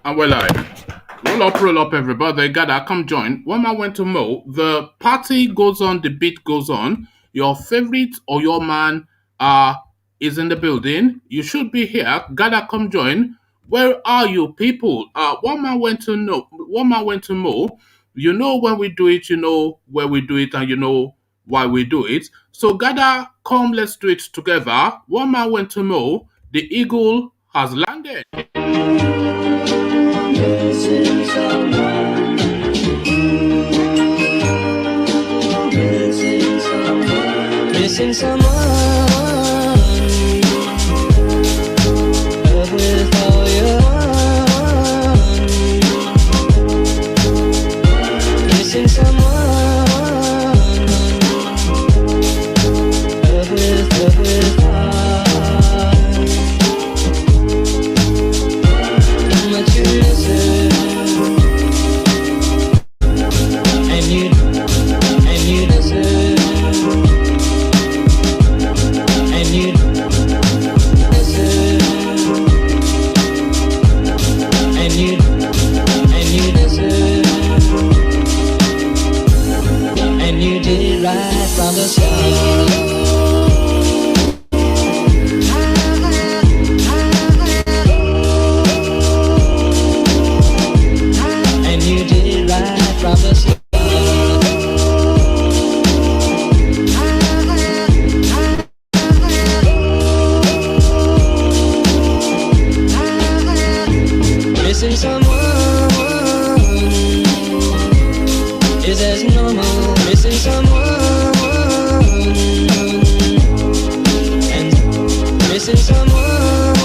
And we're like, roll up, everybody. Gather, come join. One man went to Mo. The party goes on, the beat goes on. Your favorite or your man is in the building. You should be here. Gather, come join. Where are you, people? One man went to know. One man went to Mo. You know when we do it. You know where we do it, and you know why we do it. So gather, come, let's do it together. One man went to Mo. The eagle has landed. Missing someone. Missing someone. Missing someone. Love with all your heart. Missing someone. Love with heart. How much you listen. And you listen. And you listen. And you listen. And you did it right from the start. And you did it right from the start. Missing someone is as normal. Missing someone and missing someone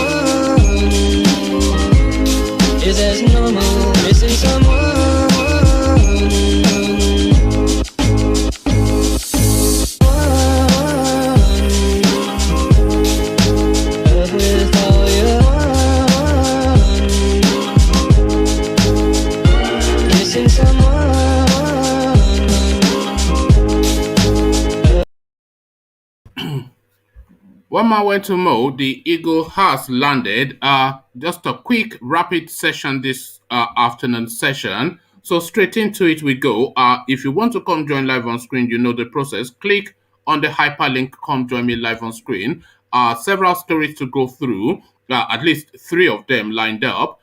is as normal. Missing someone. Love with all your heart. Missing someone. One man went to Mo. The eagle has landed. Just a quick, rapid session this afternoon session. So straight into it we go. If you want to come join live on screen, you know the process. Click on the hyperlink. Come join me live on screen. Several stories to go through. At least three of them lined up.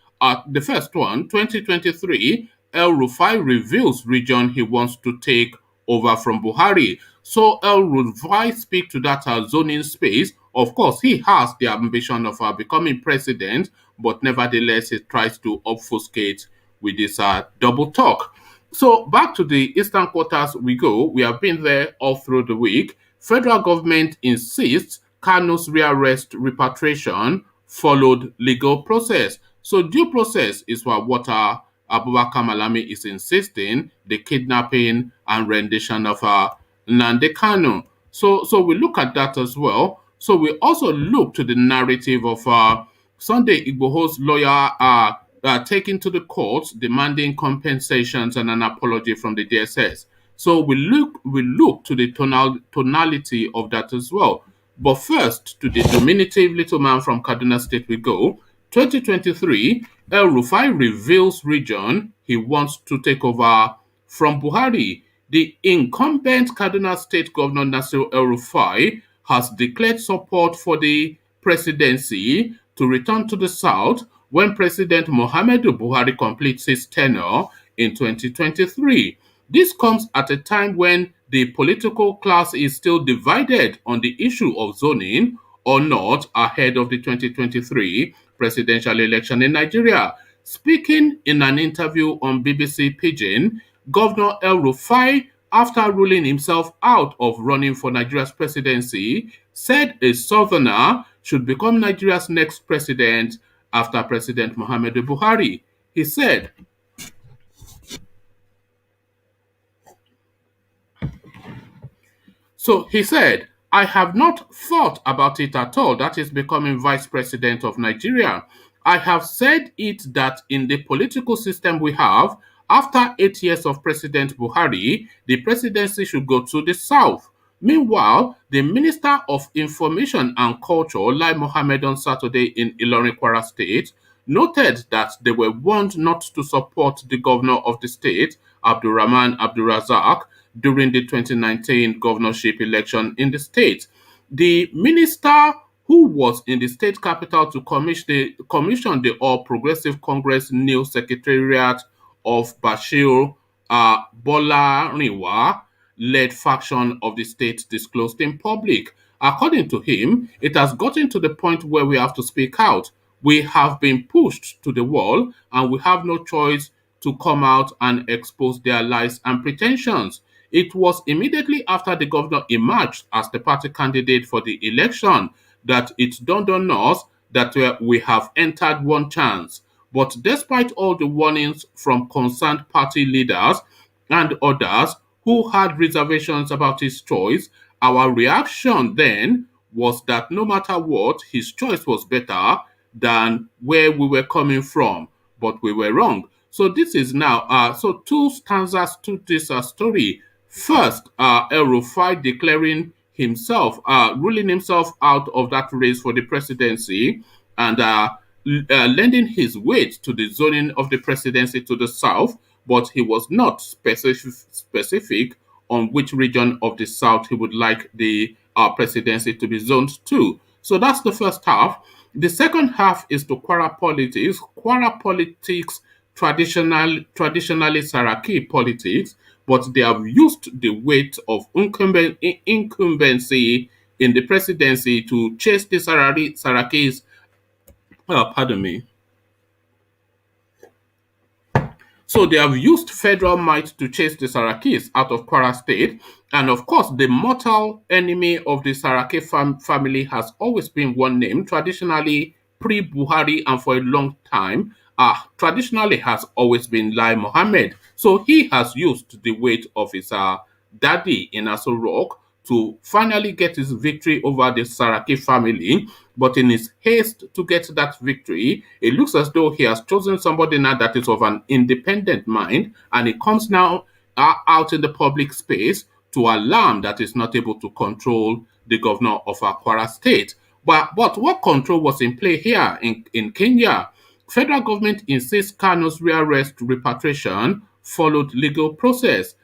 The first one, 2023, El Rufai reveals region he wants to take over from Buhari. So El Rufai speak to that zoning space. Of course, he has the ambition of becoming president, but nevertheless, he tries to obfuscate with this double talk. So back to the eastern quarters we go. We have been there all through the week. Federal government insists Kanu's rearrest repatriation followed legal process. So due process is what Abubakar Malami is insisting, the kidnapping and rendition of Nnamdi Kanu. So we look at that as well. So we also look to the narrative of Sunday Igboho'S lawyer taken to the courts demanding compensations and an apology from the DSS. So we look to the tonality of that as well. But first, to the diminutive little man from Kaduna State we go. 2023, El Rufai reveals region he wants to take over from Buhari. The incumbent Kaduna State Governor Nasir El Rufai has declared support for the presidency to return to the south when President Muhammadu Buhari completes his tenure in 2023. This comes at a time when the political class is still divided on the issue of zoning or not ahead of the 2023 presidential election in Nigeria. Speaking in an interview on BBC Pidgin, Governor El Rufai, after ruling himself out of running for Nigeria's presidency, said a southerner should become Nigeria's next president after President Muhammadu Buhari. He said, I have not thought about it at all. That is becoming vice president of Nigeria. I have said it that in the political system we have, after 8 years of President Buhari, the presidency should go to the south. Meanwhile, the Minister of Information and Culture, Lai Mohammed, on Saturday in Ilorin, Kwara State, noted that they were warned not to support the governor of the state, Abdurrahman Abdulrazak, during the 2019 governorship election in the state. The minister who was in the state capital to commission the All Progressive Congress new secretariat of Bashir Bolariwa led faction of the state disclosed in public. According to him, it has gotten to the point where we have to speak out. We have been pushed to the wall and we have no choice to come out and expose their lies and pretensions. It was immediately after the governor emerged as the party candidate for the election that it dawned on us that we have entered one chance. But despite all the warnings from concerned party leaders and others who had reservations about his choice, our reaction then was that no matter what, his choice was better than where we were coming from. But we were wrong. So this is now so two stanzas to this story. First, El Rufai declaring himself, ruling himself out of that race for the presidency, and lending his weight to the zoning of the presidency to the south, but he was not specific on which region of the south he would like the presidency to be zoned to. So that's the first half. The second half is to Kwara politics. Kwara politics traditionally Saraki politics, but they have used the weight of incumbency in the presidency to chase the Sarakis, pardon me. So they have used federal might to chase the Sarakis out of Kwara State. And of course, the mortal enemy of the Saraki family has always been one name, traditionally pre-Buhari and for a long time, traditionally has always been Lai Mohammed. So he has used the weight of his daddy in Aso Rock to finally get his victory over the Saraki family. But in his haste to get that victory, it looks as though he has chosen somebody now that is of an independent mind, and he comes now out in the public space to alarm that is not able to control the governor of Kwara State. But what control was in play here in Kenya? Federal government insists Kanu's rearrest repatriation followed legal process.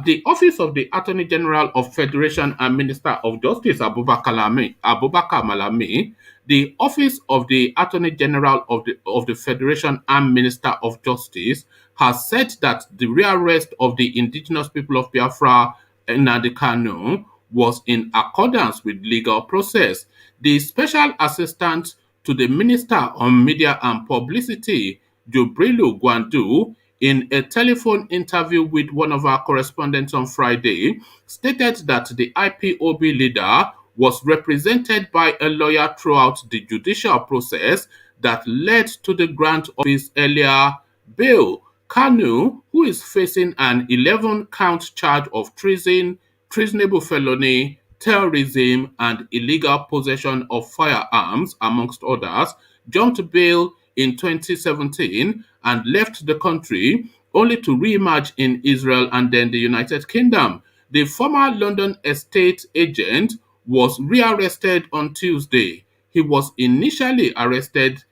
The Office of the Attorney General of Federation and Minister of Justice, Abubakar Malami, the Office of the Attorney General of the Federation and Minister of Justice, has said that the rearrest of the indigenous people of Biafra, Nnamdi Kanu, was in accordance with legal process. The Special Assistant to the Minister on Media and Publicity, Jubrilu Gwandu, in a telephone interview with one of our correspondents on Friday, stated that the IPOB leader was represented by a lawyer throughout the judicial process that led to the grant of his earlier bail. Kanu, who is facing an 11-count charge of treason, treasonable felony, terrorism, and illegal possession of firearms, amongst others, jumped bail in 2017 and left the country only to re-emerge in Israel and then the United Kingdom. The former London estate agent was rearrested on Tuesday. He was initially arrested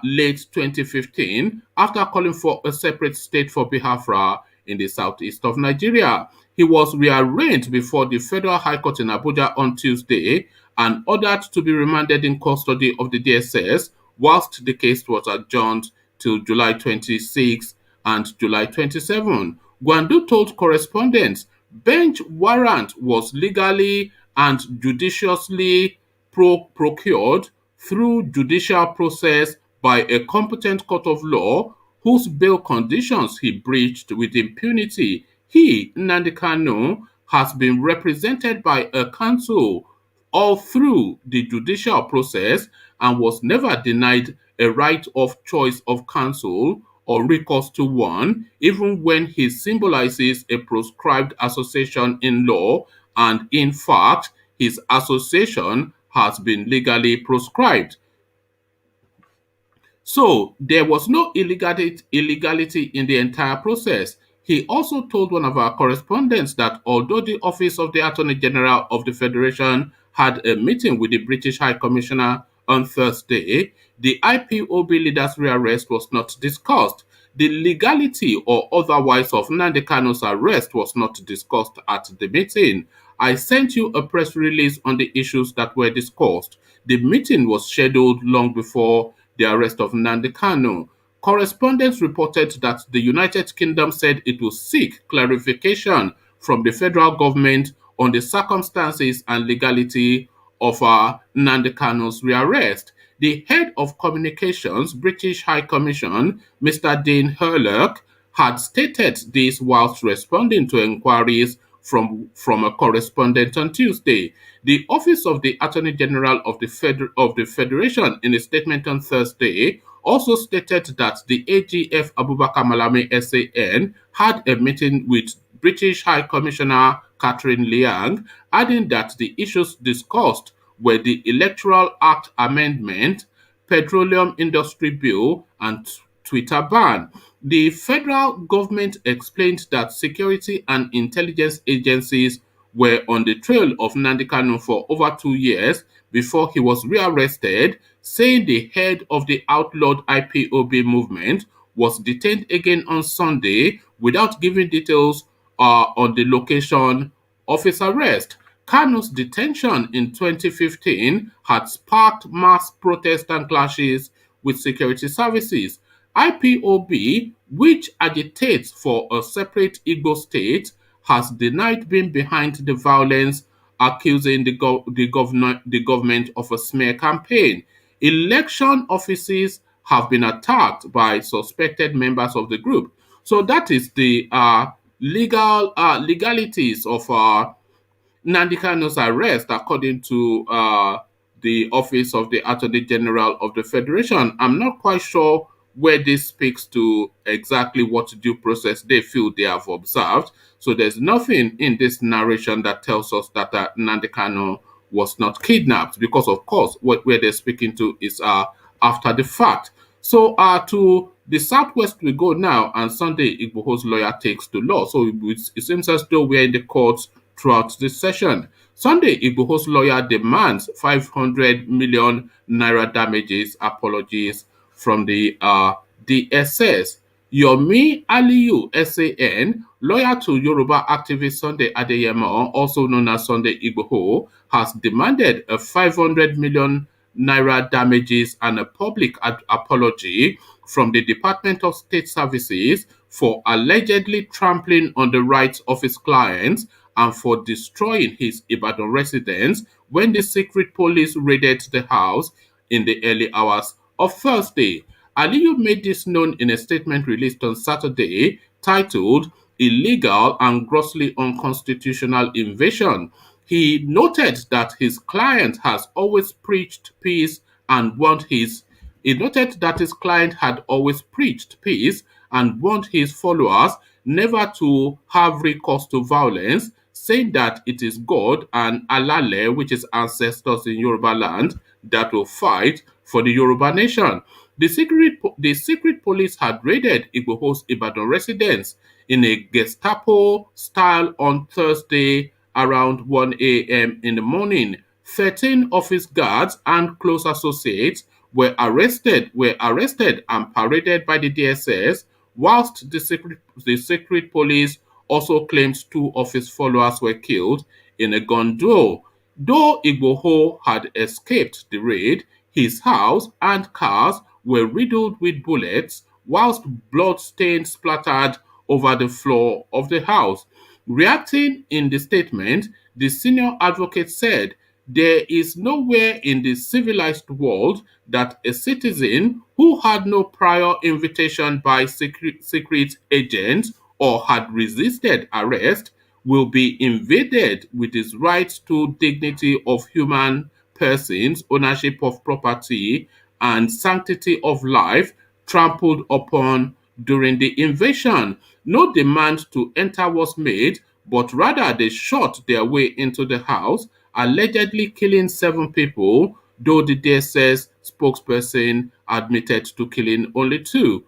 late 2015 after calling for a separate state for Biafra in the southeast of Nigeria. He was rearranged before the Federal High Court in Abuja on Tuesday and ordered to be remanded in custody of the DSS whilst the case was adjourned till July 26 and July 27. Gwandu told correspondents bench warrant was legally and judiciously procured through judicial process by a competent court of law whose bail conditions he breached with impunity. He, Nnamdi Kanu, has been represented by a counsel all through the judicial process and was never denied a right of choice of counsel or recourse to one, even when he symbolizes a proscribed association in law, and in fact, his association has been legally proscribed. So there was no illegality in the entire process. He also told one of our correspondents that although the Office of the Attorney General of the Federation had a meeting with the British High Commissioner on Thursday, The IPOB leader's rearrest was not discussed. The legality or otherwise of Nnamdi Kanu's arrest was not discussed at the meeting. I sent you a press release on the issues that were discussed. The meeting was scheduled long before the arrest of Nnamdi Kanu. Correspondents reported that the United Kingdom said it will seek clarification from the federal government on the circumstances and legality of Nnamdi Kanu's rearrest. The head of communications, British High Commission, Mr. Dean Hurlock, had stated this whilst responding to inquiries from a correspondent on Tuesday. The Office of the Attorney General of the Federation, in a statement on Thursday, also stated that the AGF Abubakar Malami SAN had a meeting with British High Commissioner Catherine Liang, adding that the issues discussed were the Electoral Act amendment, Petroleum Industry Bill, and Twitter ban. The federal government explained that security and intelligence agencies were on the trail of Nnamdi Kanu for over 2 years before he was rearrested, saying the head of the outlawed IPOB movement was detained again on Sunday without giving details on the location of his arrest. Kanu's detention in 2015 had sparked mass protests and clashes with security services. IPOB, which agitates for a separate Igbo state, has denied being behind the violence, accusing the government of a smear campaign. Election offices have been attacked by suspected members of the group. So that is the legalities of Nnamdi Kanu's arrest, according to the Office of the Attorney General of the Federation. I'm not quite sure where this speaks to exactly what due process they feel they have observed. So there's nothing in this narration that tells us that Nnamdi Kanu was not kidnapped, because of course where they're speaking to is after the fact. So to the southwest we go now, and Sunday Igboho's lawyer takes to law. So it seems as though we're in the courts throughout this session. Sunday Igboho's lawyer demands 500 million naira damages apologies from the DSS. Yomi Aliyu SAN, lawyer to Yoruba activist Sunday Adeyemo, also known as Sunday Igboho, has demanded a 500 million naira damages and a public apology from the Department of State Services for allegedly trampling on the rights of his clients and for destroying his Ibadan residence when the secret police raided the house in the early hours of Thursday. Aliyu made this known in a statement released on Saturday titled Illegal and Grossly Unconstitutional Invasion. He noted that his client has always preached peace and warned his he noted that his client had always preached peace and warned his followers never to have recourse to violence, saying that it is God and Alale, which is ancestors in Yoruba land, that will fight for the Yoruba nation. The secret police had raided Igboho's Ibadan residence in a Gestapo style on Thursday around 1 a.m. in the morning. 13 office guards and close associates were arrested and paraded by the DSS, whilst the secret police also claims two of his followers were killed in a gun duel. Though Igboho had escaped the raid, his house and cars were riddled with bullets, whilst blood stains splattered over the floor of the house. Reacting in the statement, the senior advocate said, there is nowhere in the civilized world that a citizen who had no prior invitation by secret agents or had resisted arrest will be invaded with his rights to dignity of human persons, ownership of property, and sanctity of life trampled upon during the invasion. No demand to enter was made, but rather they shot their way into the house, allegedly killing 7 people, though the DSS spokesperson admitted to killing only 2.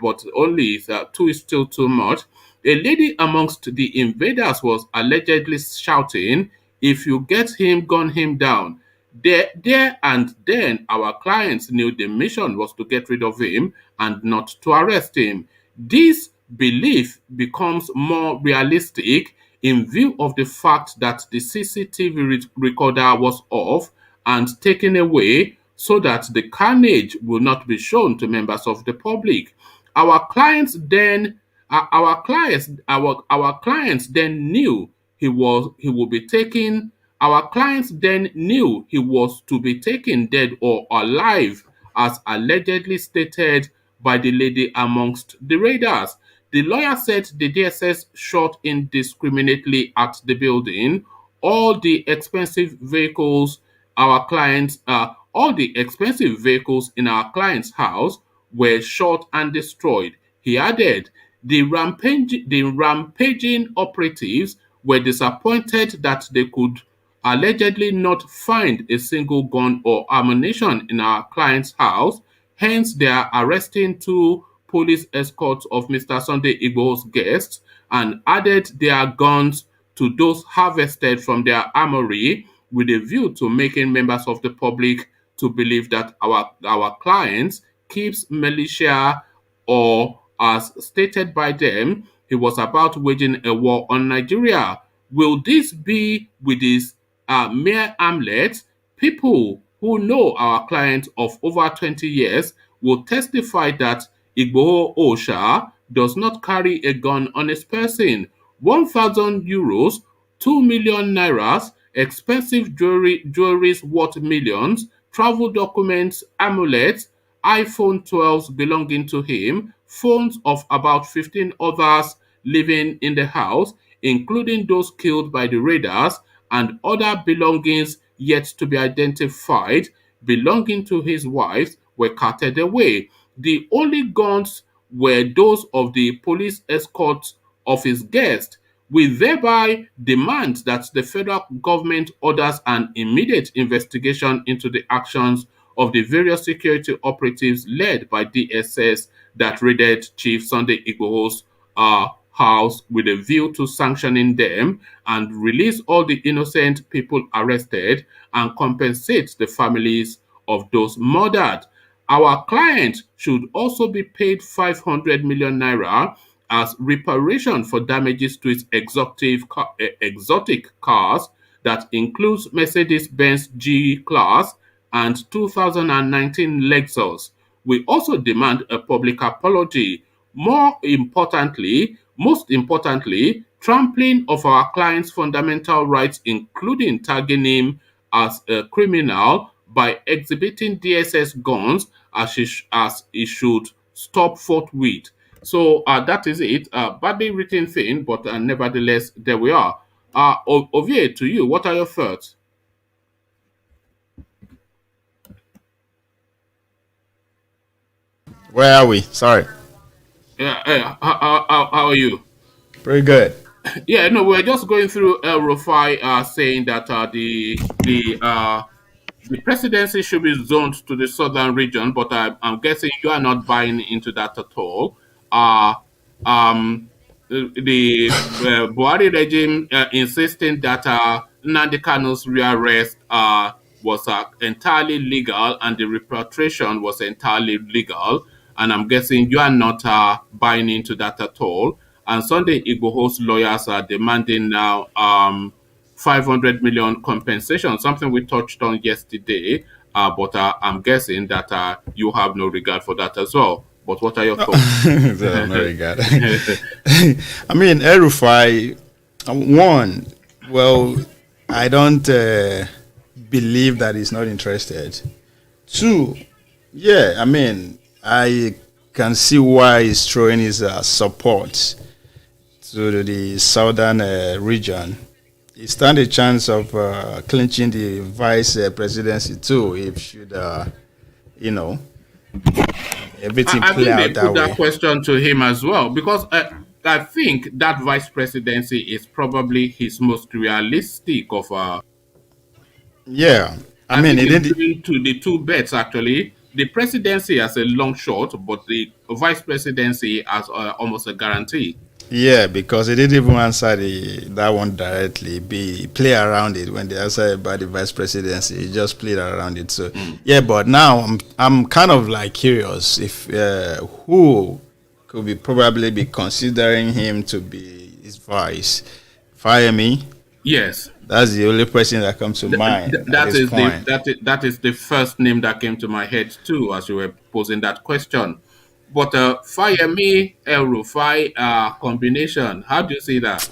But only 2 is still too much. A lady amongst the invaders was allegedly shouting, "If you get him, gun him down." There and then, our clients knew the mission was to get rid of him and not to arrest him. This belief becomes more realistic in view of the fact that the CCTV recorder was off and taken away so that the carnage will not be shown to members of the public. Our clients then our clients then knew he would be taken our clients then knew he was to be taken dead or alive, as allegedly stated by the lady amongst the raiders. The lawyer said the DSS shot indiscriminately at the building. All the expensive vehicles all the expensive vehicles in our client's house were shot and destroyed. He added, the rampaging operatives were disappointed that they could allegedly not find a single gun or ammunition in our client's house. Hence, they are arresting two police escorts of Mr. Sunday Igboho's guests and added their guns to those harvested from their armory with a view to making members of the public to believe that our clients keeps militia, or as stated by them, he was about waging a war on Nigeria. Will this be with his mere armlet? People who know our client of over 20 years will testify that Igboho'S does not carry a gun on his person. 1,000 euros, 2 million nairas, expensive jewelries worth millions, travel documents, amulets, iPhone 12s belonging to him, phones of about 15 others living in the house, including those killed by the raiders, and other belongings yet to be identified belonging to his wife were carted away. The only guns were those of the police escorts of his guest. We thereby demand that the federal government orders an immediate investigation into the actions of the various security operatives led by DSS that raided Chief Sunday Igboho's house with a view to sanctioning them and release all the innocent people arrested and compensate the families of those murdered. Our client should also be paid 500 million naira as reparation for damages to its exotic cars that includes Mercedes-Benz G Class and 2019 Lexus. We also demand a public apology. Most importantly, trampling of our client's fundamental rights, including tagging him as a criminal by exhibiting DSS guns, as he should stop forthwith. So that is it. Badly written thing, but nevertheless, there we are. Ovie, to you, what are your thoughts? Where are we? Sorry. How are you? Pretty good. Yeah, no, we're just going through Rufai saying that the presidency should be zoned to the southern region, but I'm guessing you are not buying into that at all. Uh, the Buhari regime insisting that Nnamdi Kanu's rearrest was entirely legal and the repatriation was entirely legal. And I'm guessing you are not buying into that at all. And Sunday Igboho's lawyers are demanding now 500 million compensation, something we touched on yesterday. But I'm guessing that you have no regard for that as well. But what are your thoughts? Very good. I mean, Rufai, one, well, I don't believe that he's not interested. Two, yeah, I mean, I can see why he's throwing his support to the southern region. He stands a chance of clinching the vice presidency too, if should, you know, everything I play think they out that put that way. question to him as well because I think that vice presidency is probably his most realistic of. Yeah, I I mean, think it he's didn't. going to the two bets actually. The presidency as a long shot, but the vice presidency as almost a guarantee. Yeah, because he didn't even answer that one directly. Play around it when they answered about the vice presidency. He just played around it. So yeah, but now I'm kind of like curious if who could be probably be considering him to be his vice. Fire me. Yes. That's the only person that comes to mind at That this is point. that is the first name that came to my head too as you were posing that question. But Fayemi El Rufai combination, how do you see that?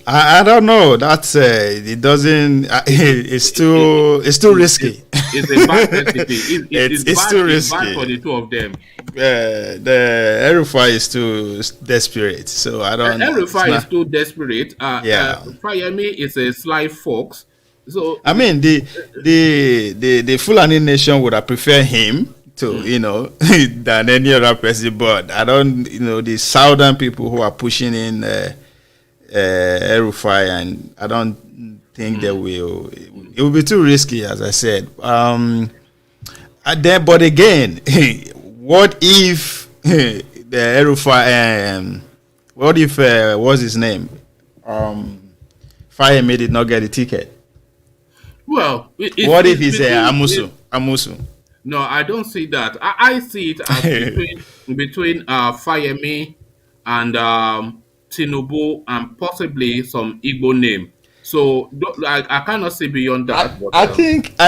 I don't know. That's it doesn't. It's too risky. It's a bad recipe. It's too It's bad risky. for the two of them. The Erufai is too desperate, so I don't. El It's Rufai is not. too desperate. Yeah, Fayemi is a sly fox. So I mean the Fulani nation would have preferred him to than any other person, but I don't. The southern people who are pushing in Erufai, and I don't think they will. It will be too risky, as I said. But again, what if the Erufai? What if what's his name? Fayemi did not get a ticket. well, What if he's Amusu? Amusu. No, I don't see that. I see it as between Fayemi and Tinubu and possibly some Igbo name. So I cannot see beyond that. But I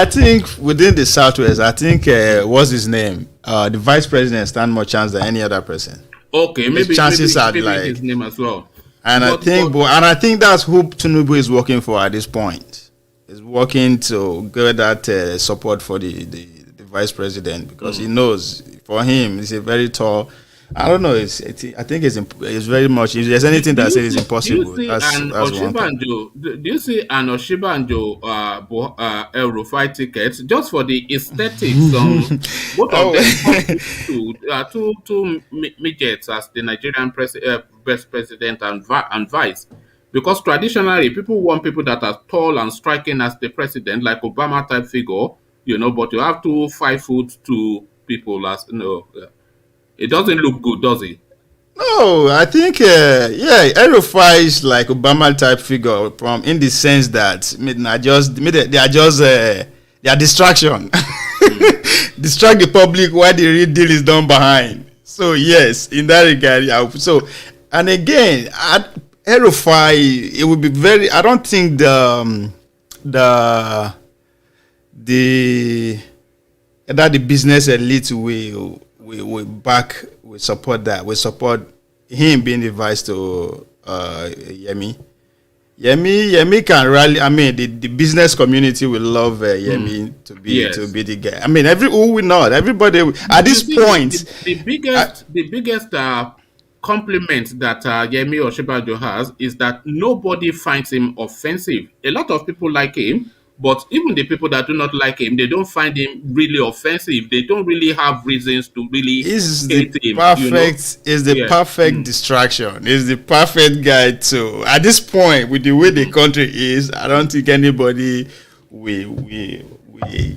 think within the Southwest, I think what's his name? The vice president stand more chance than any other person. okay, His chances are maybe like, his name as well. and I think that's who Tinubu is working for at this point. Is working to get that support for the vice president because he knows for him it's a very tall. I don't know. I think it's very much. If there's anything that says it's impossible, Do you see that's an one thing. Oshibanjo? Do you see an Oshibanjo El Rufai ticket just for the aesthetics? Both of Oh, them two midgets as the Nigerian best president and vice. Because traditionally, people want people that are tall and striking as the president, like Obama type figure, but you have 5'2" people as it doesn't look good, does it? no, I think Erufai is like Obama type figure from in the sense that they are distraction, distract the public while the real deal is done behind. So yes, in that regard, and again, Erufai, it would be very. I don't think the that the business elite will support that. We support him being the vice to Yemi. Yemi can rally. I mean, the business community will love Yemi to be the guy. I mean, who will not? Everybody at this point. The biggest compliment that Yemi Oshibajo has is that nobody finds him offensive. A lot of people like him, but even the people that do not like him, they don't find him really offensive. They don't really have reasons to really hate him. Is the perfect distraction. Is the perfect guy to. At this point, with the way the country is, I don't think anybody we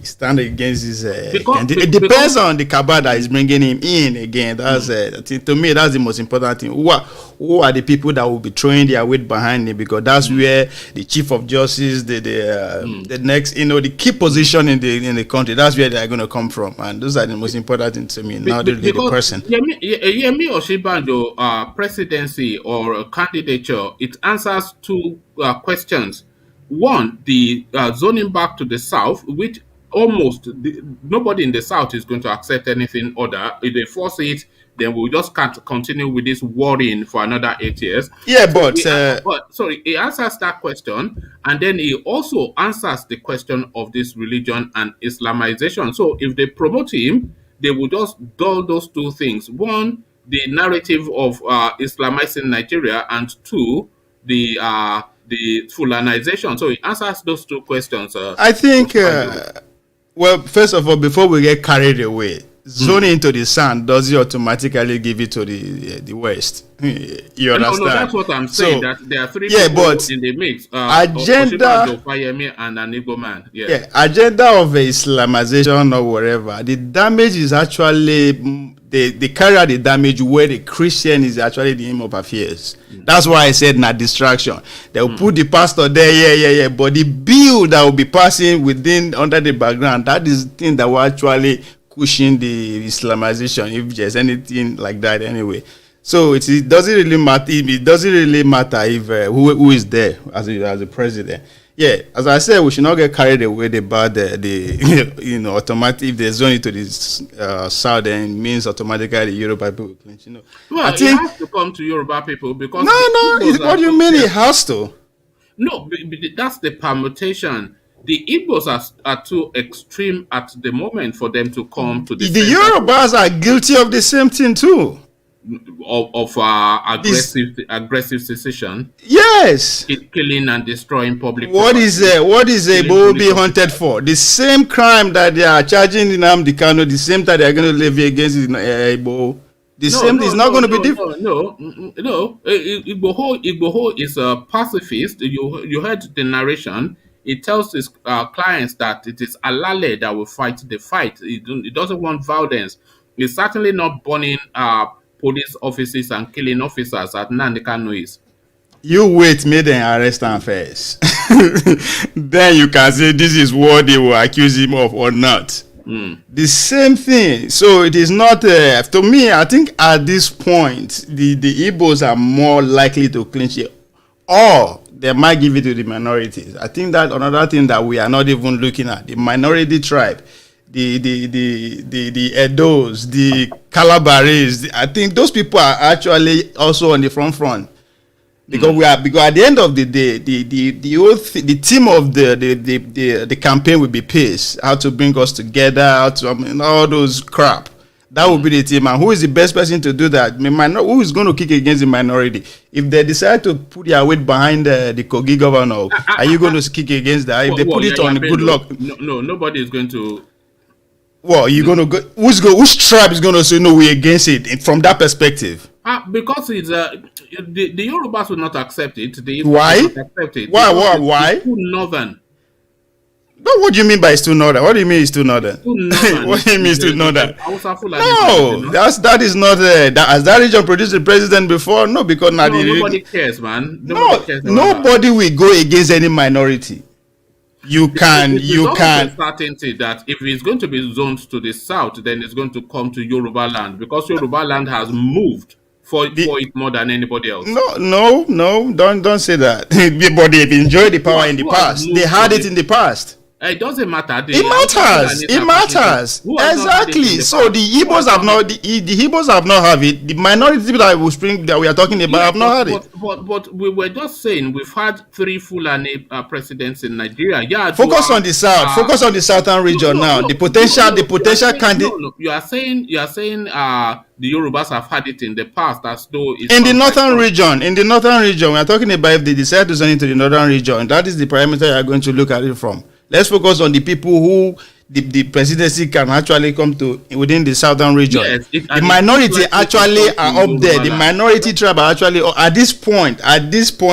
stand against this. It depends on the cabal that is bringing him in again. That's to me, that's the most important thing. Who are the people that will be throwing their weight behind him? Because that's where the chief of justice, the next, the key position in the country. That's where they are going to come from, and those are the most important things to me. Not really the person. Yemi Oshibanjo presidency or candidature, it answers two questions. One, the zoning back to the south, which nobody in the south is going to accept anything other. If they force it, then we'll just can't continue with this worrying for another 8 years. Yeah, he answers that question, and then he also answers the question of this religion and Islamization. So if they promote him, they will just dull those two things. One, the narrative of Islamizing Nigeria, and two, the Fulanization. So he answers those two questions. I think, well, first of all, before we get carried away, zoning into the sun, does it automatically give it to the West? You understand? No, that's what I'm saying. That there are three people in the mix. Agenda, Fayemi and an Igbo man. Agenda of Islamization or whatever. The damage is actually they carry out the damage where the Christian is actually the aim of affairs. That's why I said not distraction. They will put the pastor there, yeah. But the bill that will be passing under the background, that is the thing that will actually cushion the Islamization, if there's anything like that anyway. So it doesn't really matter. It doesn't really matter if who is there as a president. Yeah, as I said, we should not get carried away about the automatic. If they zone it to the south, then it means automatically the Yoruba people will clinch. Well, I think it has to come to Yoruba people because what do you mean it has to? No, that's the permutation. The Igbos are too extreme at the moment for them to come to the Yorubas are guilty of the same thing too. Of aggressive secession. Yes. Killing and destroying public What property. What is Igbo being hunted for? The same crime that they are charging in Kanu, the same time they are going to levy against Igbo. It's not going to be different. No. Igboho is a pacifist. You heard the narration. It tells his clients that it is Alale that will fight the fight. It doesn't want violence. It's certainly not burning police offices and killing officers at Kanu is. You wait, may they arrest him first. Then you can say this is what they will accuse him of or not. The same thing. So it is not, to me, I think at this point, the Igbos are more likely to clinch it. Or they might give it to the minorities. I think that another thing that we are not even looking at, the minority tribe, the Edos, the Calabaris, I think those people are actually also on the front. Because at the end of the day, the theme of the campaign will be peace, how to bring us together, all those crap. That will be the team. And who is the best person to do that? Who is going to kick against the minority? If they decide to put their weight behind the Kogi governor, are you going to kick against that? If they put it on good luck. No, nobody is going to. Well, you're going to go. Which tribe is going to say no, we're against it from that perspective? Because it's the Yorubas will not accept it. Why? Will not accept it. Why? It's too northern. But what do you mean by it's too northern? What do you mean it's too northern? What do you mean it's too northern? No, that is not. Has that region produced a president before? No, because nobody cares, man. Nobody will go against any minority. You can. Certainty that if it's going to be zoned to the south, then it's going to come to Yoruba land because Yoruba land has moved for it more than anybody else. No, don't say that. But they've enjoyed the power in the past. They had it in the past. It doesn't matter. It matters. Exactly. So the Igbos have not. The Igbos have not have it. The minority people that we are talking about have not had it. But we were just saying we've had 3 Fulani presidents in Nigeria. Yeah. Focus on the south. Focus on the southern region now. The potential candidate. You are saying the Yorubas have had it in the past as though it's in the northern region. In the northern region, we are talking about if they decide to send it to the northern region. That is the parameter you are going to look at it from. Let's focus on the people who the presidency can actually come to within the southern region. Yes, the minority actually are up there. The minority tribe are actually at this point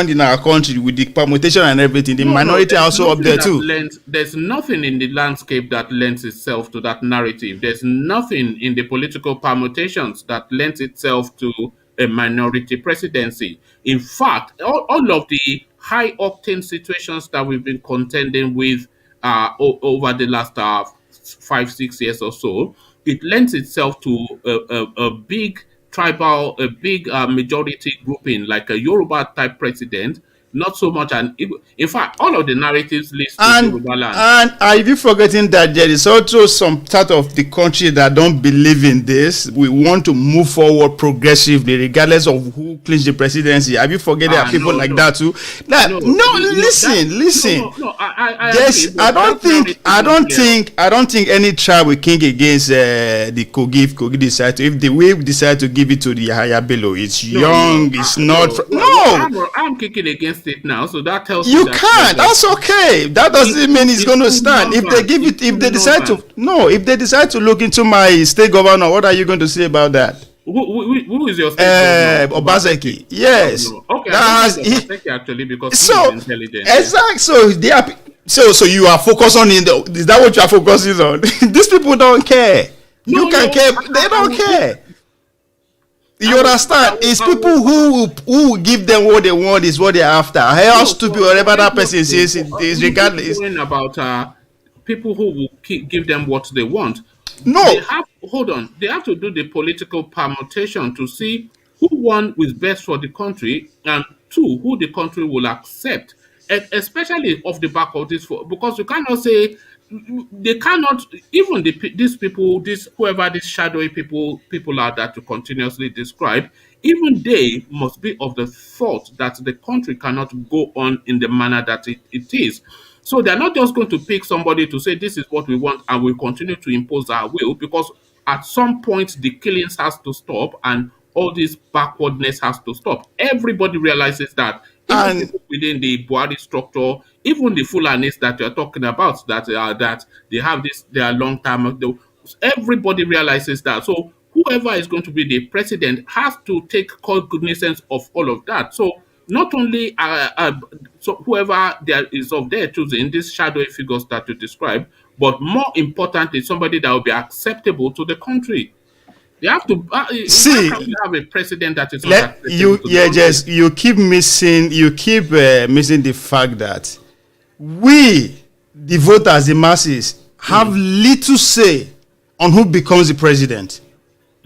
in our country with the permutation and everything. The minority are also up there too. There's nothing in the landscape that lends itself to that narrative. There's nothing in the political permutations that lends itself to a minority presidency. In fact, all of the high octane situations that we've been contending with over the last 5-6 years or so, it lends itself to a big tribal, a big majority grouping like a Yoruba type president. Not so much in fact, all of the narratives list Yoruba land. And are you forgetting that there is also some part of the country that don't believe in this? We want to move forward progressively, regardless of who cleans the presidency. Have you forgotten that people that too? Listen. I don't think any tribe will king against the Kogi decide to. If the wave decide to give it to the Yahaya Bello, it's young. It's not. I'm kicking against it now, so that tells you can't. That's okay. That doesn't mean it's going to stand. If they give it, if they decide to look into my state governor, what are you going to say about that? Who is your state governor? Obaseki. Yes. Okay. That has actually because he's intelligent. Exactly. So they are. So you are focused on is that what you are focusing on? These people don't care. You can care. They don't care. You understand? It's people who will give them what they want is what they're after. How stupid whatever that person says is regardless. About people who will give them what they want. They No. have hold on. They have to do the political permutation to see who one is best for the country, and two, who the country will accept, especially off the back of this. Because you cannot say they cannot even these people, this whoever these shadowy people are that you continuously describe, even they must be of the thought that the country cannot go on in the manner that it is. So they're not just going to pick somebody to say this is what we want and we continue to impose our will, because at some point the killings has to stop and all this backwardness has to stop. Everybody realizes that. Even And people within the Buhari structure, even the Fulanis that you're talking about, that they have this, they are long time. Everybody realizes that. So whoever is going to be the president has to take cognizance of all of that. So not only so whoever there is of their choosing, these shadowy figures that you describe, but more importantly, somebody that will be acceptable to the country. They have to. How can see, we have a president that is not let acceptable you to the yeah, country? just you keep missing the fact that we, the voters, the masses, have little say on who becomes the president.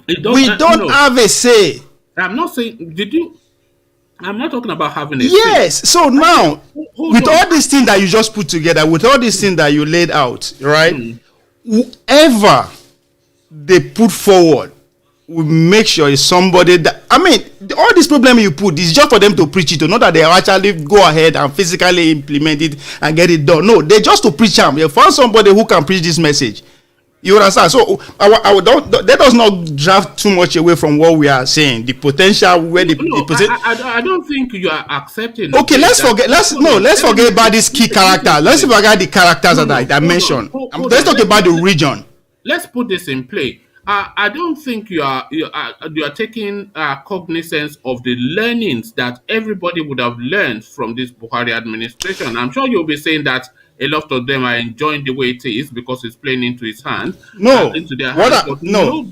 We don't No, have a say. I'm not saying. Did you? I'm not talking about having a say. Yes. So now, Hold with on. all these things that you just put together, with all these things that you laid out, right? Whoever they put forward will make sure it's somebody that, I mean, all this problem you put is just for them to preach it, not that they actually go ahead and physically implement it and get it done. No, they just to preach them. They found somebody who can preach this message. You understand? So I don't, that does not draft too much away from what we are saying. The potential where the potential. I don't think you are accepting. Okay, let's forget about this key character. Let's forget the characters that I mentioned. Let's talk about the region. Let's put this in play. I don't think you are taking cognizance of the learnings that everybody would have learned from this Buhari administration. I'm sure you'll be saying that a lot of them are enjoying the way it is because it's playing into his hand, No, into their what hands. I, But no.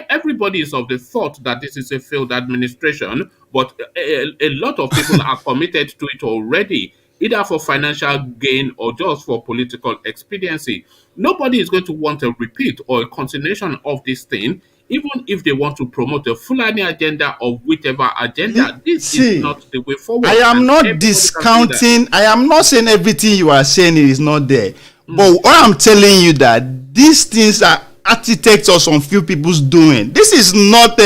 everybody is of the thought that this is a failed administration. But a lot of people are committed to it already, either for financial gain or just for political expediency. Nobody is going to want a repeat or a continuation of this thing, even if they want to promote a Fulani agenda or whichever agenda. This is See, not the way forward. I am and not everybody can see that. discounting. I am not saying everything you are saying is not there. But what I'm telling you that these things are architects or some few people's doing. This is not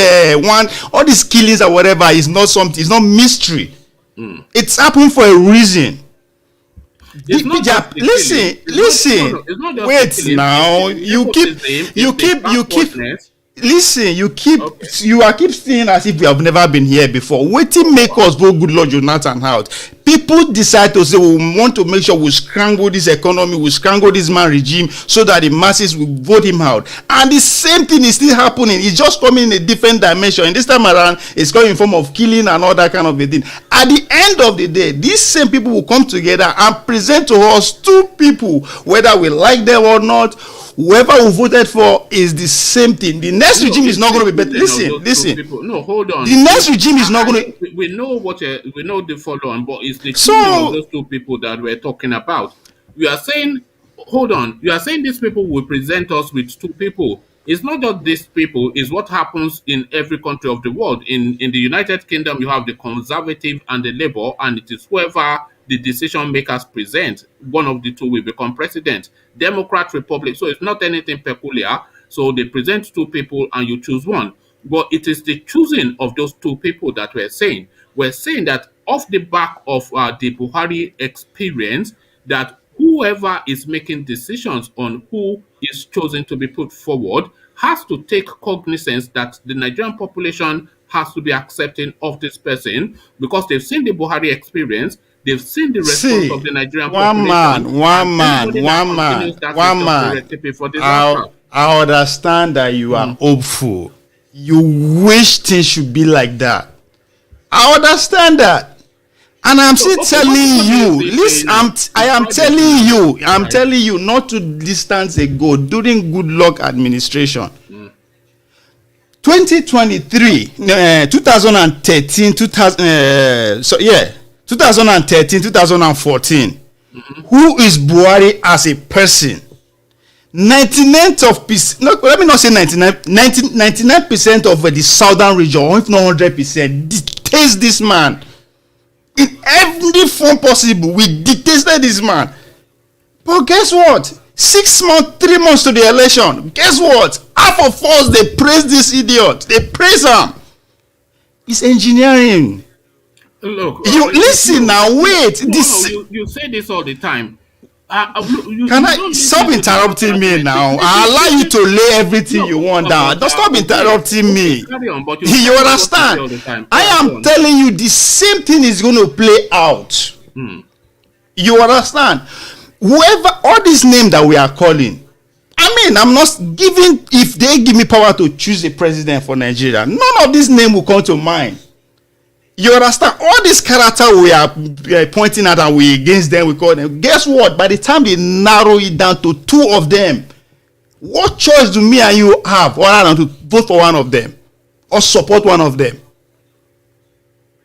one. All these killings or whatever is not something. It's not mystery. It's happened for a reason. It's not just the killing. Listen. It's not just Wait the killing. now. It's You keep. nepotism, You it's the keep. You keep. backwardness. Listen, you keep Okay. you are keep saying as if we have never been here before. Waiting make us vote good Lord Jonathan out. People decide to say we want to make sure we strangle this economy, we strangle this man regime so that the masses will vote him out. And the same thing is still happening. It's just coming in a different dimension. And this time around, it's coming in form of killing and all that kind of a thing. At the end of the day, these same people will come together and present to us two people, whether we like them or not. Whoever we voted for is the same thing. The next regime is not going to be better. Listen. No, hold on. The next regime is not going to. We know we know the follow on, but it's the So- choosing of those two people that we're talking about. We are saying, hold on. You are saying these people will present us with two people. It's not just these people. It's what happens in every country of the world. In the United Kingdom, you have the Conservative and the Labour, and it is whoever the decision makers present, one of the two will become president. Democrat, Republic. So it's not anything peculiar. So they present two people and you choose one. But it is the choosing of those two people that we're saying. We're saying that off the back of the Buhari experience, that whoever is making decisions on who is chosen to be put forward has to take cognizance that the Nigerian population has to be accepting of this person because they've seen the Buhari experience. They've seen the response of the Nigerian population. One man. For this I understand that you are hopeful. You wish things should be like that. I understand that. And I'm still telling you, listen, I'm telling you not to distance ago during Good Luck administration. 2023, 2013, 2013, 2014. Who is Buhari as a person? 99%, no, let me not say 99% of the southern region, or if not 100%, detests this man. In every form possible, we detested this man. But guess what? 6 months, 3 months to the election. Guess what? Half of us, they praise this idiot. They praise him. It's engineering. Look, You listen now. Wait. You say this all the time. Can I stop interrupting me now? I allow you to lay everything you want down. Don't stop interrupting me. Carry on, but You understand? I am telling you the same thing is going to play out. You understand? Whoever, all these names that we are calling, I mean, I'm not giving, if they give me power to choose a president for Nigeria, none of these names will come to mind. You understand? All these characters we are pointing at and we against them, we call them. Guess what? By the time they narrow it down to 2 of them, what choice do me and you have other than to vote for one of them or support one of them?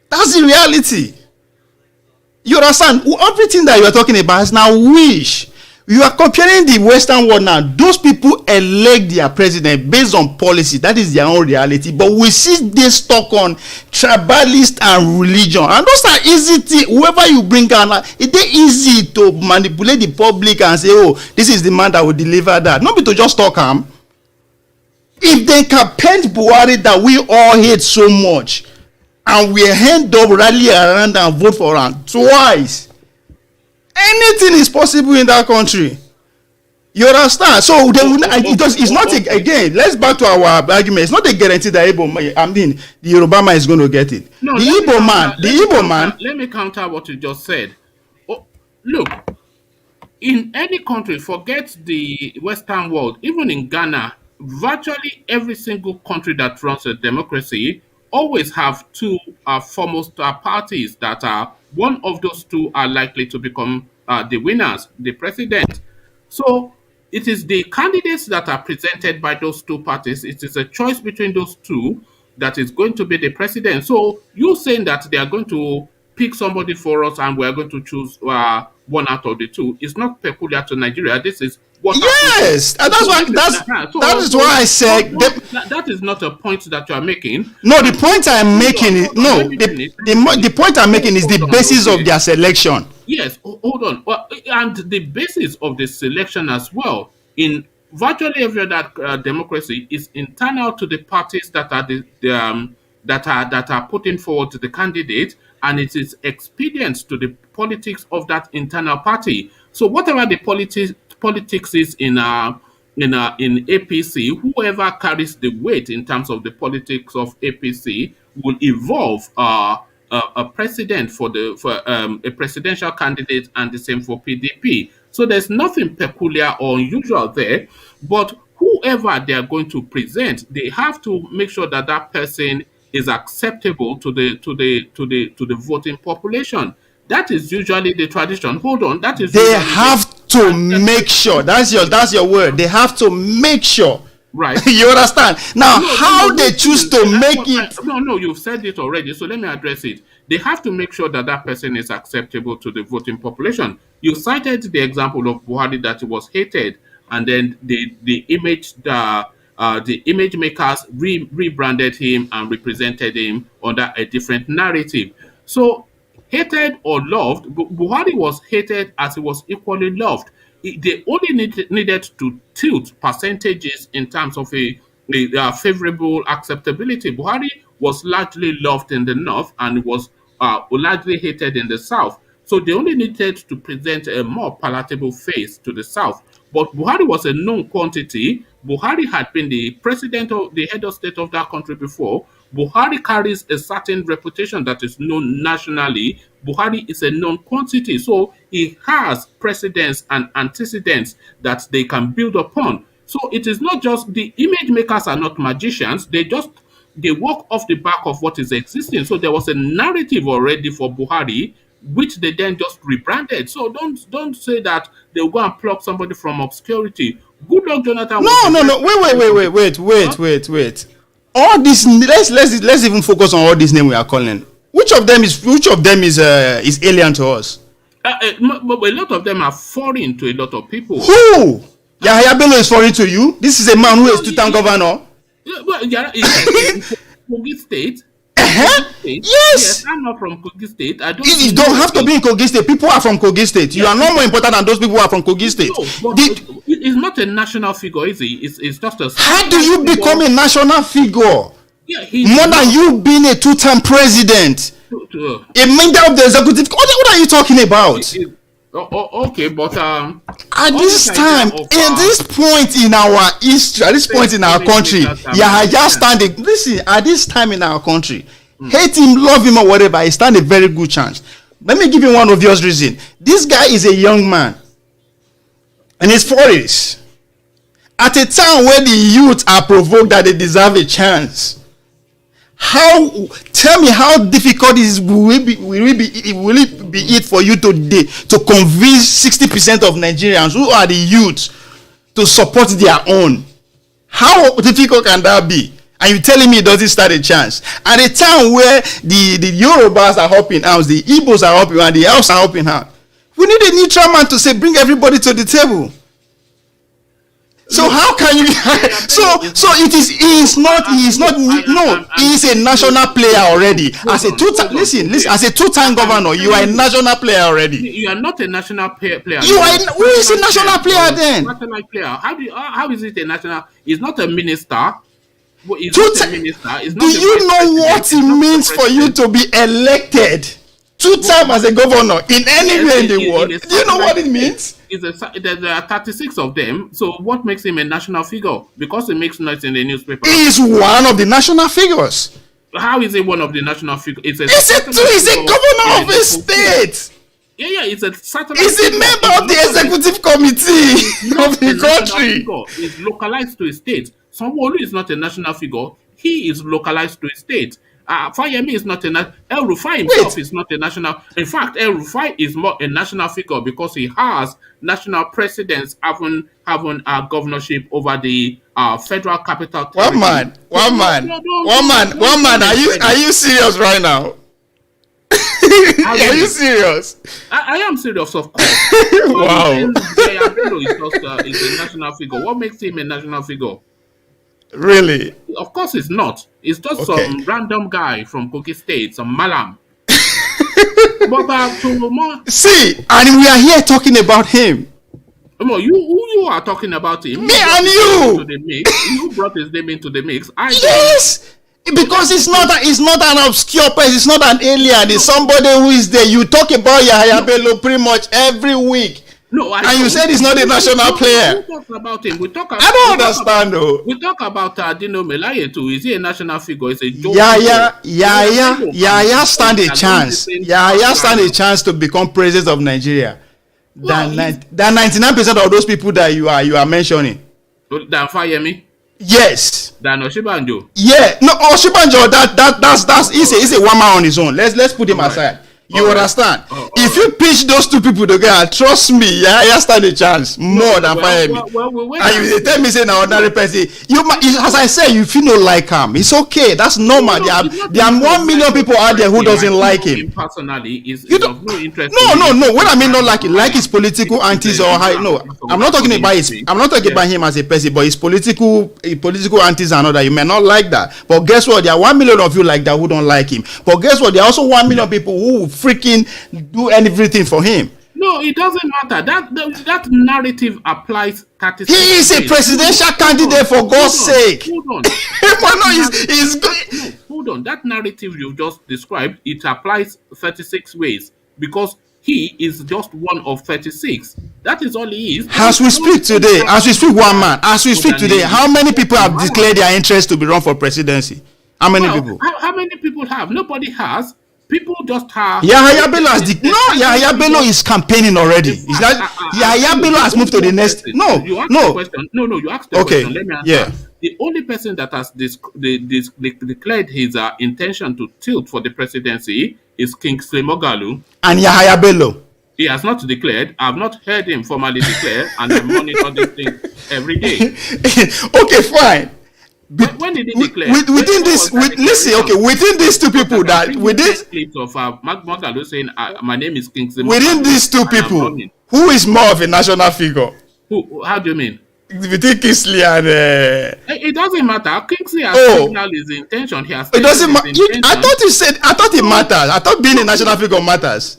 That's the reality. You understand? Everything that you are talking about is now wish. You are comparing the Western world now. Those people elect their president based on policy. That is their own reality. But we see they stuck on tribalist and religion. And those are easy things. Whoever you bring out, it's easy to manipulate the public and say, oh, this is the man that will deliver that. Not be to just talk him. If they can paint Buhari that we all hate so much, and we end up rally around and vote for him twice, anything is possible in that country. You understand? So they will, it's not again. Let's back to our argument. It's not a guarantee that the Yoruba man is going to get it. No, the Igbo man. Let me counter what you just said. Oh, look, in any country, forget the Western world. Even in Ghana, virtually every single country that runs a democracy always have 2 foremost parties that are one of those 2 are likely to become the winners, the president. So it is the candidates that are presented by those 2 parties. It is a choice between those 2 that is going to be the president. So you saying that they are going to pick somebody for us and we are going to choose one out of the 2 is not peculiar to Nigeria. This is what yes, and that's why that is why I said that is not a point that you are making. No, the point I'm making is the point I'm making is the basis of their selection. Yes, hold on. Well, and the basis of the selection as well in virtually every other democracy is internal to the parties that are that are putting forward the candidate, and it is expedient to the politics of that internal party. So whatever the politics is in APC, whoever carries the weight in terms of the politics of APC will evolve a president for a presidential candidate, and the same for PDP. So there's nothing peculiar or unusual there, but whoever they are going to present, they have to make sure that that person is acceptable to the voting population. That is usually the tradition. Hold on, that is they have to make sure. That's your word. They have to make sure. Right. You understand? Now, how they choose to make it. No, you've said it already. So let me address it. They have to make sure that that person is acceptable to the voting population. You cited the example of Buhari that he was hated, and then the image makers rebranded him and represented him under a different narrative. So, hated or loved, Buhari was hated as he was equally loved. They only needed to tilt percentages in terms of a favorable acceptability. Buhari was largely loved in the north and was largely hated in the south. So they only needed to present a more palatable face to the south. But Buhari was a known quantity. Buhari had been the president of the head of state of that country before. Buhari carries a certain reputation that is known nationally. Buhari is a known quantity. So he has precedents and antecedents that they can build upon. So it is not just the image makers are not magicians. They work off the back of what is existing. So there was a narrative already for Buhari, which they then just rebranded. So don't say that they'll go and pluck somebody from obscurity. Good luck, Jonathan. No. Wait. all this, let's even focus on all these names we are calling. Which of them is alien to us? But a lot of them are foreign to a lot of people. Who? Yahaya Bello is foreign to you? This is a man who is two-time governor. Well, Kogi State. Yes. I'm not from Kogi State. You don't have to be in Kogi State. People are from Kogi State. You are not more important than those people who are from Kogi State. No, it's not a national figure, is it? It's just a. How do you become a national figure? Yeah, more than you being a two-time president, a member of the executive. What are you talking about? Okay, but at this time, at this point in our history, at this point in our country, Yahaya standing. Listen, at this time in our country, hate him, love him, or whatever, he stand a very good chance. Let me give you one obvious reason. This guy is a young man in his 40s, at a time where the youth are provoked that they deserve a chance. Tell me how difficult will it be it for you to convince 60% of Nigerians who are the youth to support their own? How difficult can that be? And you telling me it doesn't stand a chance at a time where the Yorubas are helping out, the Igbos are helping out, and the else are helping out? We need a neutral man to say bring everybody to the table. So how can you? He's a national player already. As a two-time governor, you are a national player already. You are not a national player. Who is a national player then? National player. How is it a national? He's not a minister. He's not a minister. Do you know what it means for you to be elected 2 times as a governor in anywhere in the world? Do you know what it means? There are 36 of them. So what makes him a national figure? Because he makes noise in the newspaper. He is one of the national figures. How is he one of the national figures? He's a governor of a state. Yeah, it's a satellite. He's a member of the executive committee of the country. He's localized to a state. Someone who is not a national figure, he is localized to a state. Fayemi is not El Rufai himself is not a national. In fact, El Rufai is more a national figure because he has national presidents having a governorship over the federal capital territory. One man. Are you serious right now? Are you serious? I am serious, of course. Wow. Is a national figure. What makes him a national figure? Really? Of course it's not. It's just some random guy from Kogi State, some Malam. See, and we are here talking about him. You are talking about him. Me and you. You brought his name into the mix. Yes. Because it's not an obscure person, it's not an alien, it's somebody who is there. You talk about Yahaya Bello pretty much every week. And you said he's not a national player. We talk about him. I don't understand though. We talk about Dino Melaye too. Is he a national figure? Is a joke? Yahaya stand a chance. Yahaya stand a chance to become president of Nigeria. Than 99% of those people that you are mentioning. Than Fayemi? Yes. Than Oshibanjo? Yeah. No, Oshibanjo, that's he's a one man on his own. Let's put him aside. You understand? If you pitch those two people together, trust me, I stand a chance more than Fayemi. And you tell me say na ordinary person. As I said, if you don't like him, it's okay. That's normal. There are 1 million people out there who doesn't like him. Personally, is of no interest. No. When I mean not like his political antics or how. No, I'm not talking about him as a person, but his political antics and all that. You may not like that, but guess what? There are 1 million of you like that who don't like him. But guess what? There are also 1 million people who freaking do everything for him. No, it doesn't matter. That narrative applies. He is a presidential candidate, for God's sake. Hold on. Hold on. That narrative you just described, it applies 36 ways because he is just one of 36. That is all he is. As we speak today, how many people have declared their interest to be run for presidency? How many people? How many people have? Nobody has. People just have. Yahaya Bello is campaigning already. Yahaya Bello has moved to the next. No. You asked the question. Let me answer. Yeah. The only person that has declared his intention to tilt for the presidency is King Slemogalu. And Yahaya Bello. He has not declared. I have not heard him formally declare, and I monitor this thing every day. Okay, fine. When did he declare? Within When this, was that listen, declaration? okay, within these two Because I people can that bring you within 10 clips of Magalo saying, "My name is Kingsley within Moghalu these two and I'm people, running." who is more of a national figure? Who? How do you mean? Between Kingsley and It doesn't matter. Kingsley has oh, signaled his intention. He has it stated doesn't his matter. I intention. thought you said. I thought it So, matters. I thought being a national figure matters.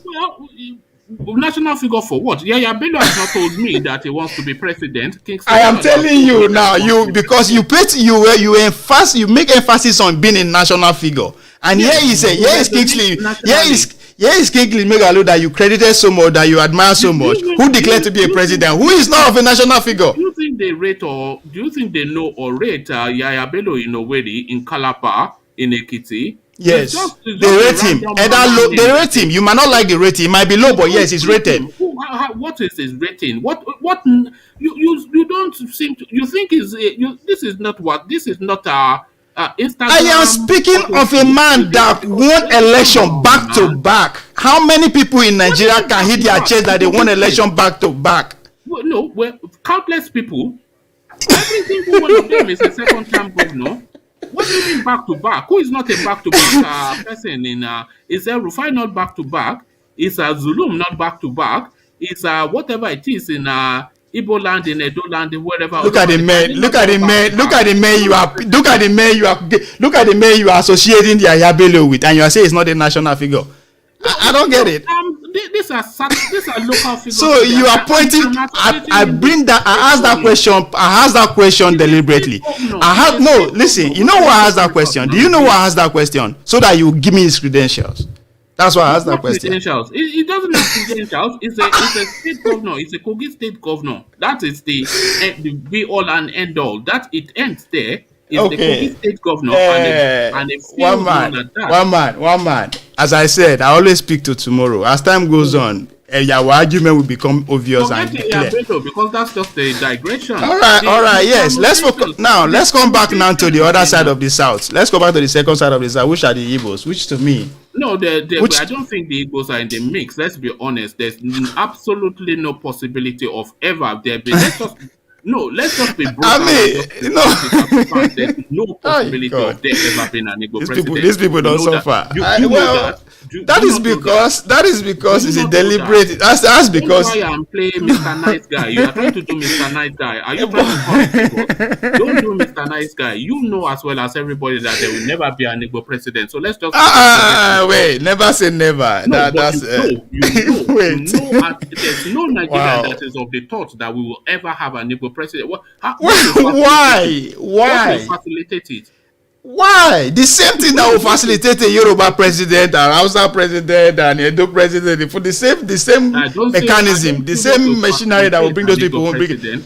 well, national figure for what? Yaya Bello has not told me that he wants to be president. Kingsley I am Moghalu has telling told you me that now, he wants you to be because you president. put you make emphasis on being a national figure, and Yes, here you say he here is resonates Kingsley, nationally. here is Kingsley Megalo that you credited so much, that you admire so much, who declared to be a president, who is not of a national figure. Do you think they rate or do you think they know or rate Yaya Bello in Owerri, in Calabar, in Ekiti? Yes, It's they just a rate him. random Either normal low, name they that rate him. You might not like the rating. It might be low, but yes, it's rated. What is his rating? You don't seem to you think is this is not what this is not I am Instagram speaking photo of a shoot. man that won Come election on, back to man. back. How many people in What do you Nigeria mean can back hit to their back? chest that they won election back to back? Well, no, well, countless people. Every single one of them is a second-term governor. What do you mean back to back? Who is not a back to back person in? Is a Rufai not back to back? Is a Zulum not back to back? Is whatever it is in Igbo land, in Edo land, wherever. Look at the men. Look at the men. Look at the men you are. Look at the men you are. Look at the men you are associating the Ayabelo with, and you are saying it's not a national figure. I don't get it. These are local figures. So you are pointing. I bring that. I asked that question. I asked that question deliberately. I have no. Listen. You know why I asked that question? Do you know why I asked that question? So that you give me his credentials. That's why I asked that question. Credentials. It doesn't have credentials. It's a state governor. It's a Kogi state governor. That is the be all and end all. That it ends there. Is the Kogi state governor and a field one at that. One man. As I said, I always speak to tomorrow. As time goes on, your argument will become obvious and clear. Because that's just a digression. All right, yes. Let's focus now. Let's come back now to the other side of the south. Let's go back to the second side of the south, which are the Igbos. Which to me, no, I don't think the Igbos are in the mix. Let's be honest. There's absolutely no possibility of ever there be. Let's just be brutal. I mean, no. There's no possibility of there ever being an Igbo president. These people don't suffer. That is because it's a deliberate. That's because. Don't try and play Mr. Nice Guy. You are trying to do Mr. Nice Guy. Are you trying to correct people? Don't do Mr. Nice Guy. You know as well as everybody that there will never be an Igbo president. So let's just. Wait, never say never. No, That's wait. There's no Nigerian that is of the thought that we will ever have an Igbo president. Why? What will facilitate it? Why? The same thing that will facilitate a Yoruba president, an Hausa president, and Edo president for the same mechanism, the same machinery that will bring those people home.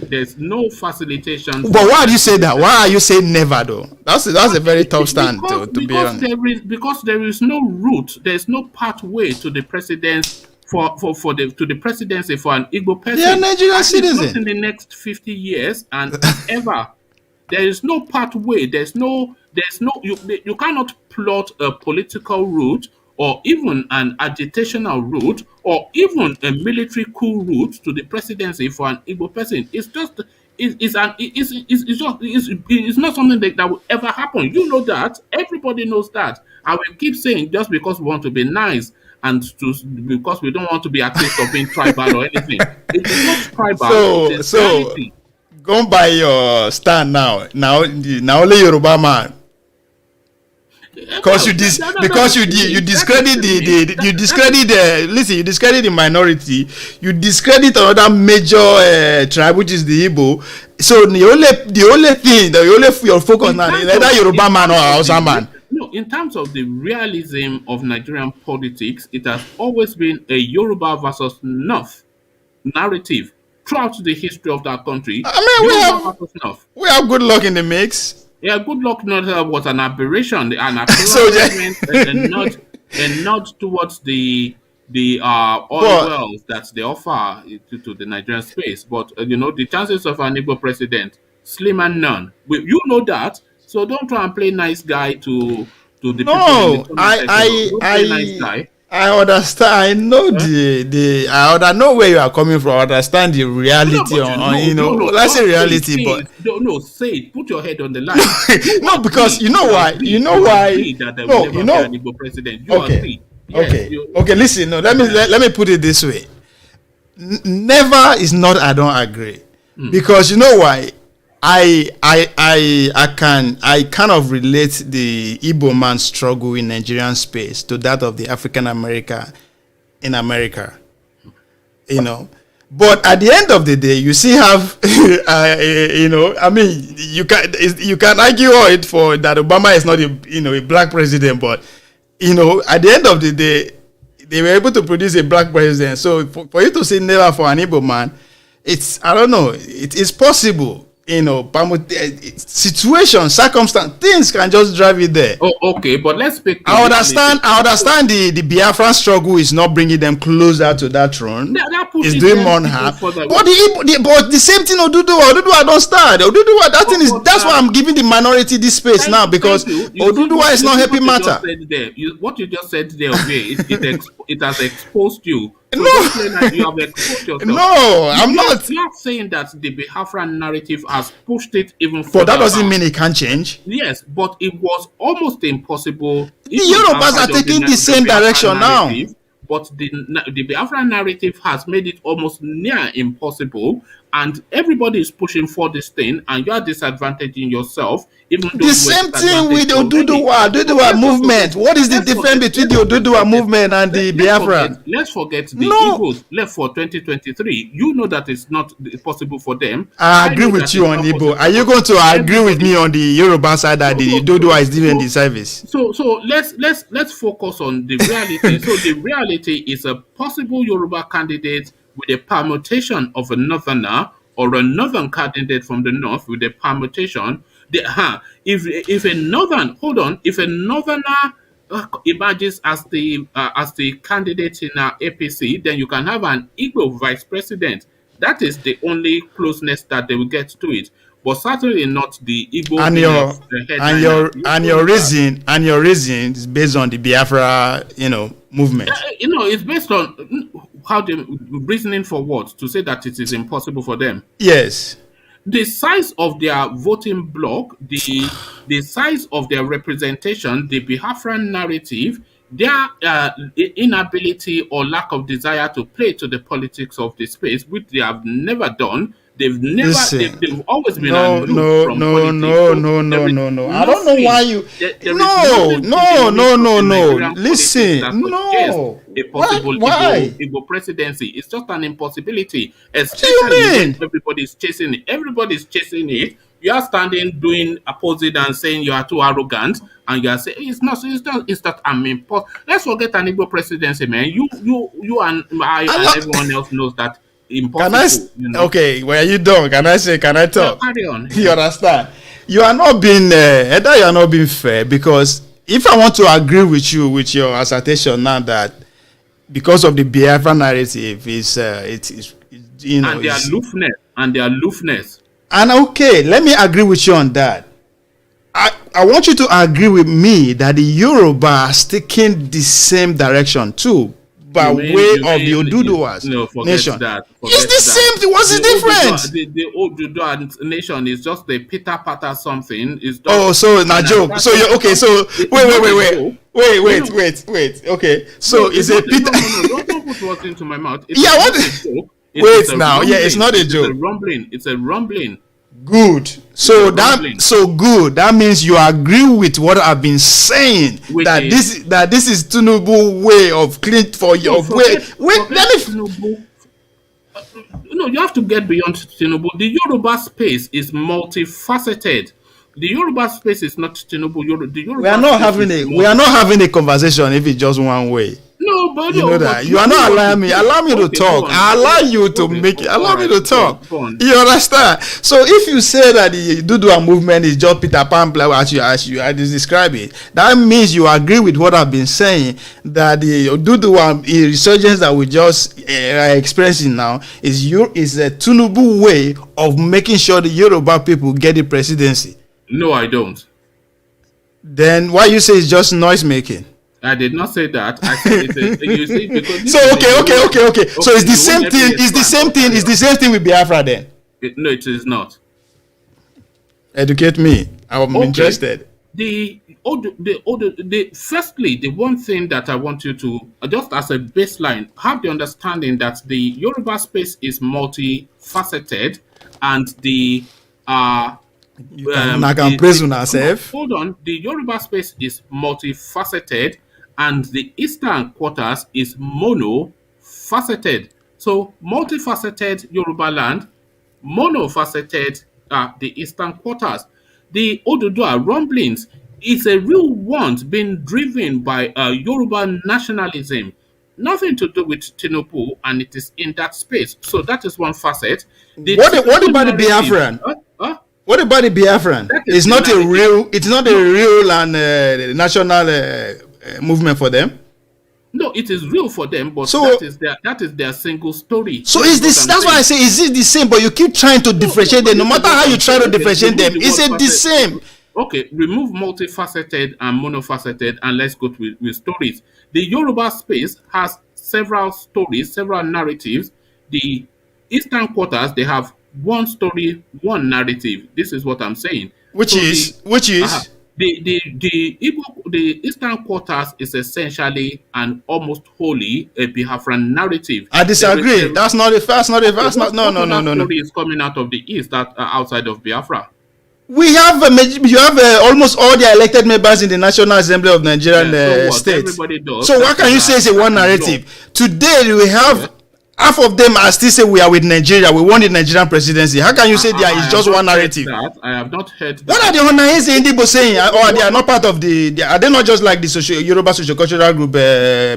There's no facilitation. But why do you say that? Why are you saying never though? That's a very tough stand to be on. Because there is no route, there's no pathway to the presidency to the presidency for an Igbo person. They are Nigerian citizens. Not in the next 50 years and ever. There is no pathway. You cannot plot a political route or even an agitational route or even a military coup route to the presidency for an Igbo person. It's just it's not something that will ever happen. You know that. Everybody knows that. I will keep saying just because we want to be nice and because we don't want to be accused of being tribal or anything. It is not tribal. So go by your stand now. Now only Yoruba man. Because you discredit the minority, you discredit another major tribe, which is the Igbo. So the only thing that your focus now is either Yoruba man or Hausa man. No, in terms of the realism of Nigerian politics, it has always been a Yoruba versus North narrative throughout the history of that country. I mean, we have good luck in the mix. Yeah, good luck not was an aberration, an acknowledgement, and not towards the oil wells that they offer to the Nigerian space. But the chances of an Igbo president, slim and none. You know that. So don't try and play nice guy to the people. No, nice guy. I understand. I know I know where you are coming from. I understand the reality let's say reality, but say it. Put your head on the line. no, because you know why? That there will never be an Igbo president. You agree? Yes, okay. Listen, no. Let me put it this way. Never is not. I don't agree, because you know why? I kind of relate the Igbo man's struggle in Nigerian space to that of the African American in America. But at the end of the day, you still have, I mean, you can argue it for that Obama is not a black president, but at the end of the day, they were able to produce a black president. So for you to say never for an Igbo man, I don't know, it is possible. Situation, circumstance, things can just drive you there. Oh, okay, but let's speak. I understand the Biafran struggle is not bringing them closer to that throne. It's doing more harm. But the same thing Oduduwa don't start. Oduduwa, that's why I'm giving the minority this space now, because Oduduwa is not helping matter. What you just said there, it has exposed you. So No, you have exposed yourself. no, I'm not. You are saying that the Biafran narrative has pushed it even further. But that doesn't mean it can't change. Yes, but it was almost impossible. The Yorubas are taking the same direction now. But the Biafran narrative has made it almost near impossible, and everybody is pushing for this thing, and you are disadvantaging yourself. Even though The same thing with the Oduduwa movement. What is the difference between the Oduduwa movement and the Biafran? Let's forget the Igbos left for 2023. You know that it's not possible for them. I agree with you on Igbo. Are you going to agree with me on the Yoruba side that the Oduduwa is doing the service? So let's focus on the reality. So the reality is a possible Yoruba candidate with a permutation of a northerner, or a northern candidate from the north with a permutation. If a northerner emerges as the candidate in APC, then you can have an Igbo vice president. That is the only closeness that they will get to it, but certainly not the Igbo. And your reason is based on the Biafra, movement. It's based on how the reasoning for what to say that it is impossible for them. Yes. The size of their voting bloc, the size of their representation, the Biafran narrative, their inability or lack of desire to play to the politics of the space, which they have never done. They've always been no. I don't know why you. No. Listen, no. A possible Igbo presidency. It's just an impossibility. Especially when everybody's chasing it. Everybody's chasing it. You are standing doing opposite and saying you are too arrogant, and you are saying it's not. Let's forget an Igbo presidency, man. You and I and everyone else knows that. Impossible, Okay, well, you don't. Can I talk? Yeah, carry on. You understand? You are not being fair, because if I want to agree with you with your assertion now that because of the Biafra narrative and their aloofness. And okay, let me agree with you on that. I want you to agree with me that the Yoruba are taking the same direction too. By way of the Oduduwa's nation. It's the same thing. What's the difference? The Oduduwa nation is just a pitter-patter something. So na joke. So you're okay. So wait. Okay. So it's a pitter. No, don't put words into my mouth. Wait now. Yeah, it's not a joke. It's a rumbling. Good. So good. That means you agree with what I've been saying. That this is Tinubu way of clean for your way. Wait, let me. No, you have to get beyond Tinubu. The Yoruba space is multifaceted. The Yoruba space is not Tinubu. We are not having a conversation if it's just one way. No, but you know that you are not allowing me. Allow me to talk. I allow you to make it. Allow me to talk. You understand? So if you say that the Oduduwa movement is just Peter Pan, as you describe it, that means you agree with what I've been saying, that the Oduduwa resurgence that we just are experiencing now is a Tinubu way of making sure the Yoruba people get the presidency. No, I don't. Then why you say it's just noise making? I did not say that. I said it's a, you see, because this So is okay. So it's the you same won't let thing. me It's the same expand. thing. It's the same thing with Biafra then. No, it is not. Educate me. I'm interested. Firstly, the one thing that I want you to, just as a baseline, have the understanding that the Yoruba space is multifaceted, and I can praise on ourselves. hold on, the Yoruba space is multifaceted, and the eastern quarters is monofaceted. So multifaceted Yoruba land, monofaceted the eastern quarters. The Oduduwa rumblings is a real want being driven by Yoruba nationalism. Nothing to do with Tinubu, and it is in that space. So that is one facet. What about the Biafran? What about the Biafran? It's not a real. It's not a real and national movement for them. No, it is real for them, but So- that is their single story. So is this? That's why I say, is it the same? But you keep trying to differentiate them. No matter how you try to differentiate them, is it the same? Okay, remove multifaceted and monofaceted, and let's go with stories. The Yoruba space has several stories, several narratives. The eastern quarters, they have one story, one narrative. This is what I'm saying. Which So is the eastern quarters is essentially and almost wholly a Biafran narrative. I disagree. That's not a fast. Not a fast. What No. story is coming out of the east that outside of Biafra? We have you have almost all the elected members in the National Assembly of Nigerian So what? states. Everybody does. So what can you say is a one narrative? Today we have half of them are still say we are with Nigeria. We want the Nigerian presidency. How can you say there is just one narrative? I have not heard that. What are the Onayense Indibo saying? Or they are not part of the? Are they not just like the Yoruba socio-cultural group? No.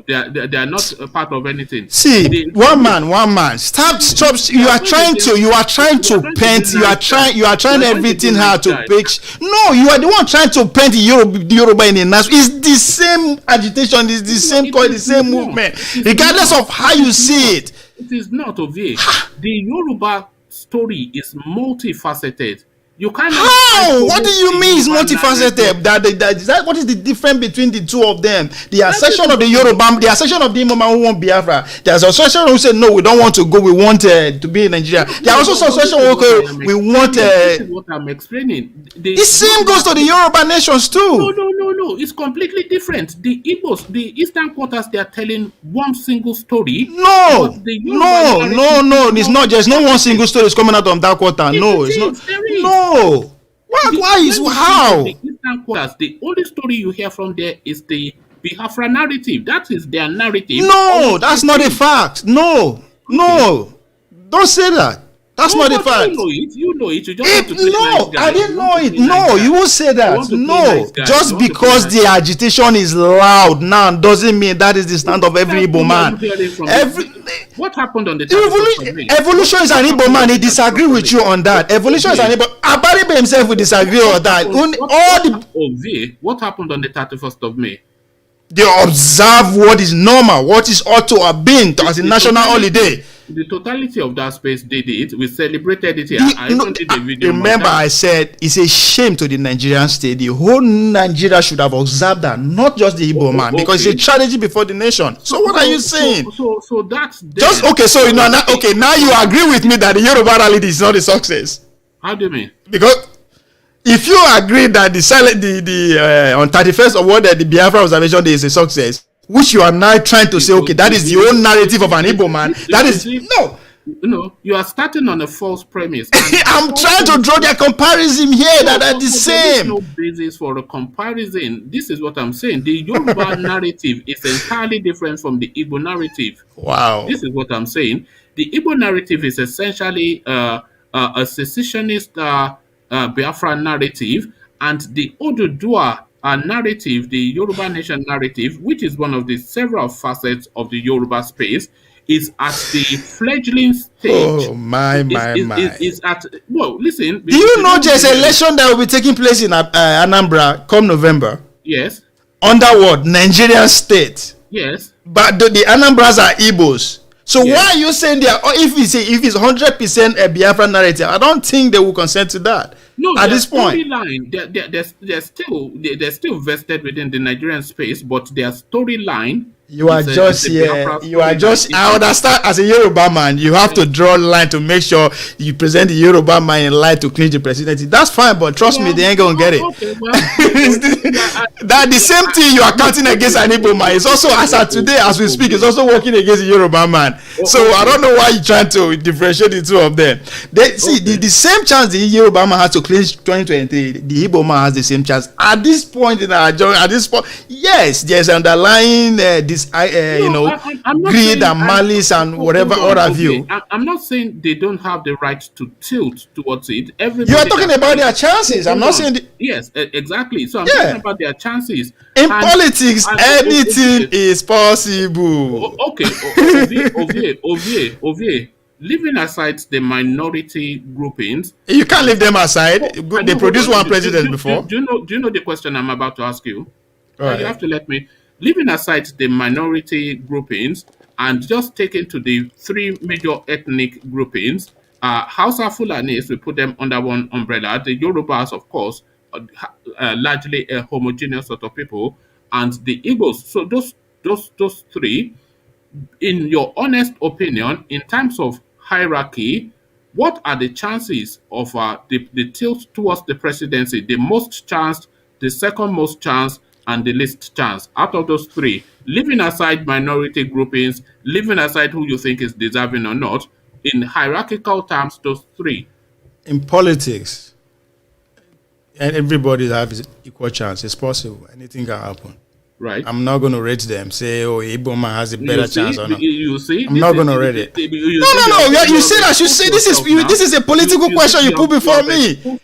They are not a part of anything. See, one man. Stop. You are trying to paint. You are trying everything hard to pitch. No, you are the one trying to paint the Yoruba in a national. It's the same agitation. It's the same call. The same movement. Regardless of how you see it. It is not obvious. The Yoruba story is multifaceted. You cannot. How? What do you mean is multifaceted? That what is the difference between the two of them? The assertion of the Yoruba, the assertion of the Imama who want Biafra. There's a assertion who said no, we don't want to go. We want to be in Nigeria. There are also some assertion okay, we want. This is what I'm explaining. The same goes to the Yoruba nations too. No. It's completely different. The Igbos, the eastern quarters, they are telling one single story. No. But the Yoruba narrative It's not. There's no one single story is coming out of that quarter. No, it's not. There is. No. Why is how? The eastern quarters, the only story you hear from there is the Biafra narrative. That is their narrative. No, that's not a fact. No. Don't say that. That's not a fact. You know it. You just want to play nice guy. I didn't know it. No, Nice you won't say that. want to play No, nice guy. just You want to because play the agitation is loud now doesn't mean that is the stand of every Igbo man. What happened on the 31st of May? Evolution is an Igbo man. He disagree with you on that. Evolution is an Igbo. Abaribe himself will disagree on that. What happened on the 31st of May? They observe what is normal, what is ought to have been as a national holiday. The totality of that space did it. We celebrated it here. I even did a video. Remember, I said it's a shame to the Nigerian state. The whole Nigeria should have observed that, not just the Igbo man, because it's a tragedy before the nation. So what are you saying? So that's just okay. So you know, now you agree with me that the Yoruba rally is not a success. How do you mean? Because if you agree that on 31st of what the Biafra observation day is a success, which you are now trying to say, okay, that is the own narrative of an Igbo man. That is no. No, you are starting on a false premise. I'm trying to draw their comparison here that are the same. There is no basis for a comparison. This is what I'm saying. The Yoruba narrative is entirely different from the Igbo narrative. Wow. This is what I'm saying. The Igbo narrative is essentially a secessionist Biafra narrative, and the Oduduwa narrative, the Yoruba nation narrative, which is one of the several facets of the Yoruba space, is at the fledgling stage. Oh my. Is at well. Listen. Do you know there's an election that will be taking place in Anambra come November? Yes. Under what? Nigerian state. Yes. But the Anambras are Igbos. So yes. Why are you saying they are? If it's 100% a Biafra narrative, I don't think they will consent to that. No, at their this point. storyline, they're still vested within the Nigerian space, but their storyline You are is just a here. Biafra You are storyline. just. I understand. As a Yoruba man, you have to draw a line to make sure you present the Yoruba man in line to clinch the presidency. That's fine, but trust me, they ain't gonna get it. Okay, well, That the same thing you are counting against an Igbo man is also, as of today, as we speak, is also working against the Yoruba man. So I don't know why you're trying to differentiate the two of them. They see the same chance the Yoruba man has to clinch 2023. The Igbo man has the same chance at this point in our journey. At this point, yes, there's underlying I'm not greed saying- and malice and whatever hold on, other okay. view. I'm not saying they don't have the right to tilt towards it. Everybody You are talking about their chances. I'm not saying yes, exactly. So I'm Yeah. talking about their chances. in politics anything is possible. Okay, Ovie, leaving aside the minority groupings, You can't leave them aside. They produced one president before. Do you know the question I'm about to ask you? Right. You have to let me. Leaving aside the minority groupings and just taking to the three major ethnic groupings, Hausa Fulanis, we put them under one umbrella. The Yorubas, of course, largely a homogeneous sort of people, and the Igbos. So those three, in your honest opinion, in terms of hierarchy, what are the chances of the tilt towards the presidency? The most chance, the second most chance, and the least chance out of those three, leaving aside minority groupings, leaving aside who you think is deserving or not, in hierarchical terms, those three. In politics, and everybody has equal chance. It's possible. Anything can happen. Right. I'm not going to rate them. Say, oh, Igbo man has a better chance or not. You see, I'm not going to rate it. No. You said I should say this is a political question you put before me. You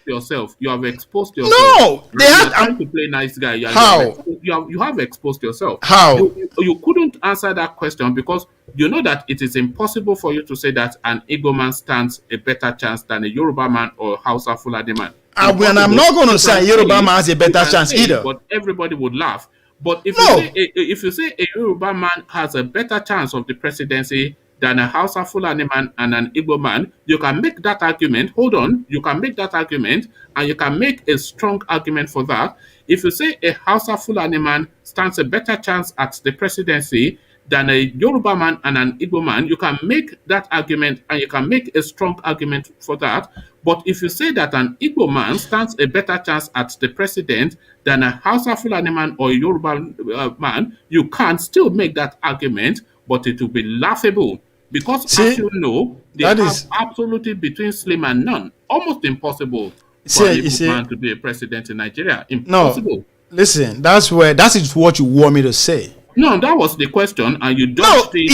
have exposed yourself. No, they have trying to play nice guy. How? You have exposed yourself. How? You couldn't answer that question because you know that it is impossible for you to say that an Igbo man stands a better chance than a Yoruba man or Hausa Fulani man. And I'm not going to say a Yoruba man has a better chance either. But everybody would laugh. But if you say a Yoruba man has a better chance of the presidency than a Hausa Fulani man and an Igbo man, you can make that argument. Hold on, you can make that argument, and you can make a strong argument for that. If you say a Hausa Fulani man stands a better chance at the presidency than a Yoruba man and an Igbo man, you can make that argument, and you can make a strong argument for that. But if you say that an Igbo man stands a better chance at the president than a Hausa Fulani man or a Yoruba man, you can still make that argument, but it will be laughable. Because as you know, they have absolutely between slim and none. Almost impossible for an Igbo man to be a president in Nigeria. Impossible. No, listen, that is what you want me to say. No, that was the question, and you dodged it.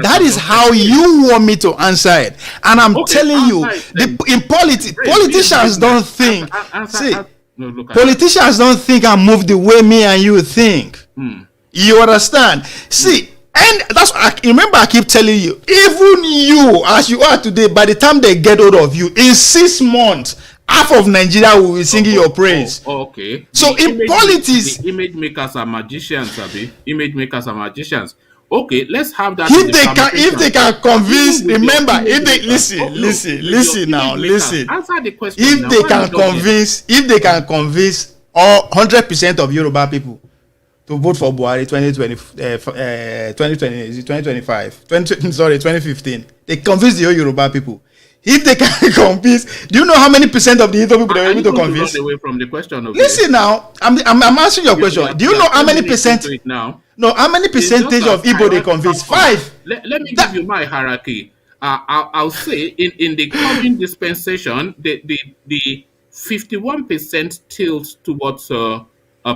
That is how you want me to answer it, and I'm telling you, in politics, politicians don't think. Politicians don't think and move the way me and you think. You understand? See, and that's remember I keep telling you, even you, as you are today, by the time they get hold of you, in 6 months, half of Nigeria will be singing your praise. Okay. So in politics, the image makers are magicians, Abi. Image makers are magicians. Okay, let's have that. If they can convince, remember, if they listen now. Answer the question. If they can convince all 100% of Yoruba people to vote for Buhari 2015, they convince the whole Yoruba people. If they can convince, do you know how many percent of the Igbo people they were able to convince? Away from the question of listen now, I'm answering your question. Do you know how many percent? No, how many percentage of Igbo they convince? 5. Let me give you my hierarchy. I'll say in the coming dispensation, the 51% tilts towards a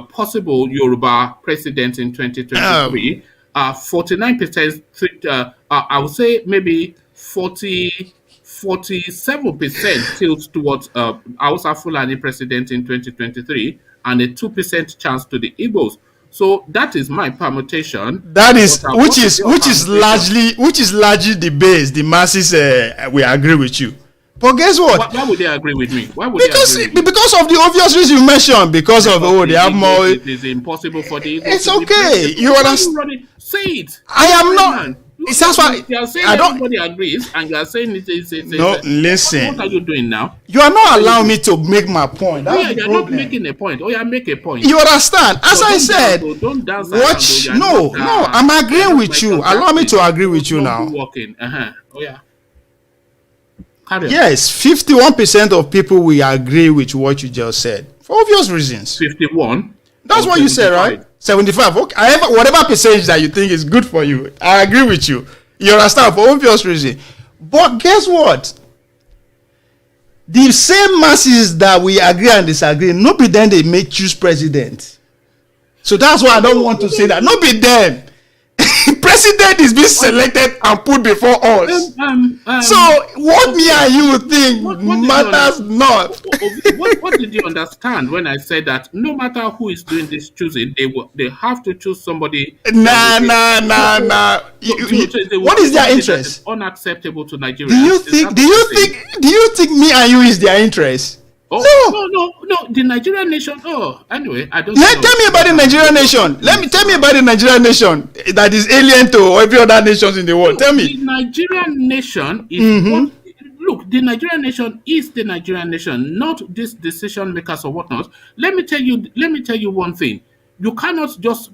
possible Yoruba president in 2023. 49%. I would say maybe 47% tilts towards Hausa Fulani president in 2023, and a 2% chance to the Igbos. So that is my permutation. That is which is largely the base. The masses we agree with you. But guess what? Why would they agree with me? Because of the obvious reason you mentioned. Because of they have more. It is impossible for the Igbos. It's okay. You understand? Say it. I am not. It sounds like You are saying I don't. everybody agrees, and you are saying No, what are listen. you doing now? You are What not are you allowing doing? me to make my point. Oh That's yeah, the you are not problem. making a point. Oh yeah, make a point. You understand? As But I don't dance, said, oh, don't dance around. Oh, watch. you are not. No, no. I'm You are agreeing not with you. Michael Allow me Jackson. to agree No, with you no now. walking. Oh yeah. Carry on. Yes, 51% of people will agree with what you just said for obvious reasons. 51 That's or what you said, right? 75. 75. Okay, whatever percentage that you think is good for you, I agree with you. You understand for obvious reason. But guess what? The same masses that we agree and disagree, no be then they make choose president. So that's why I don't want to say that. No be them. President is being selected and put before us. So what me and you think What did you matters not. what did you understand when I said that no matter who is doing this choosing, they have to choose somebody that will be Nah. they will What choose is their somebody that is interest? unacceptable to Nigerians. Do you Is think? that Do what you you're saying? think? Do you think me and you is their interest? Oh No. no, the Nigerian nation. Oh, anyway, I don't Let know. tell me about the Nigerian nation. Tell me about the Nigerian nation that is alien to every other nations in the world. Tell The me. Nigerian nation is what. Look, the Nigerian nation is the Nigerian nation, not these decision makers or whatnot. Let me tell you. Let me tell you one thing. You cannot just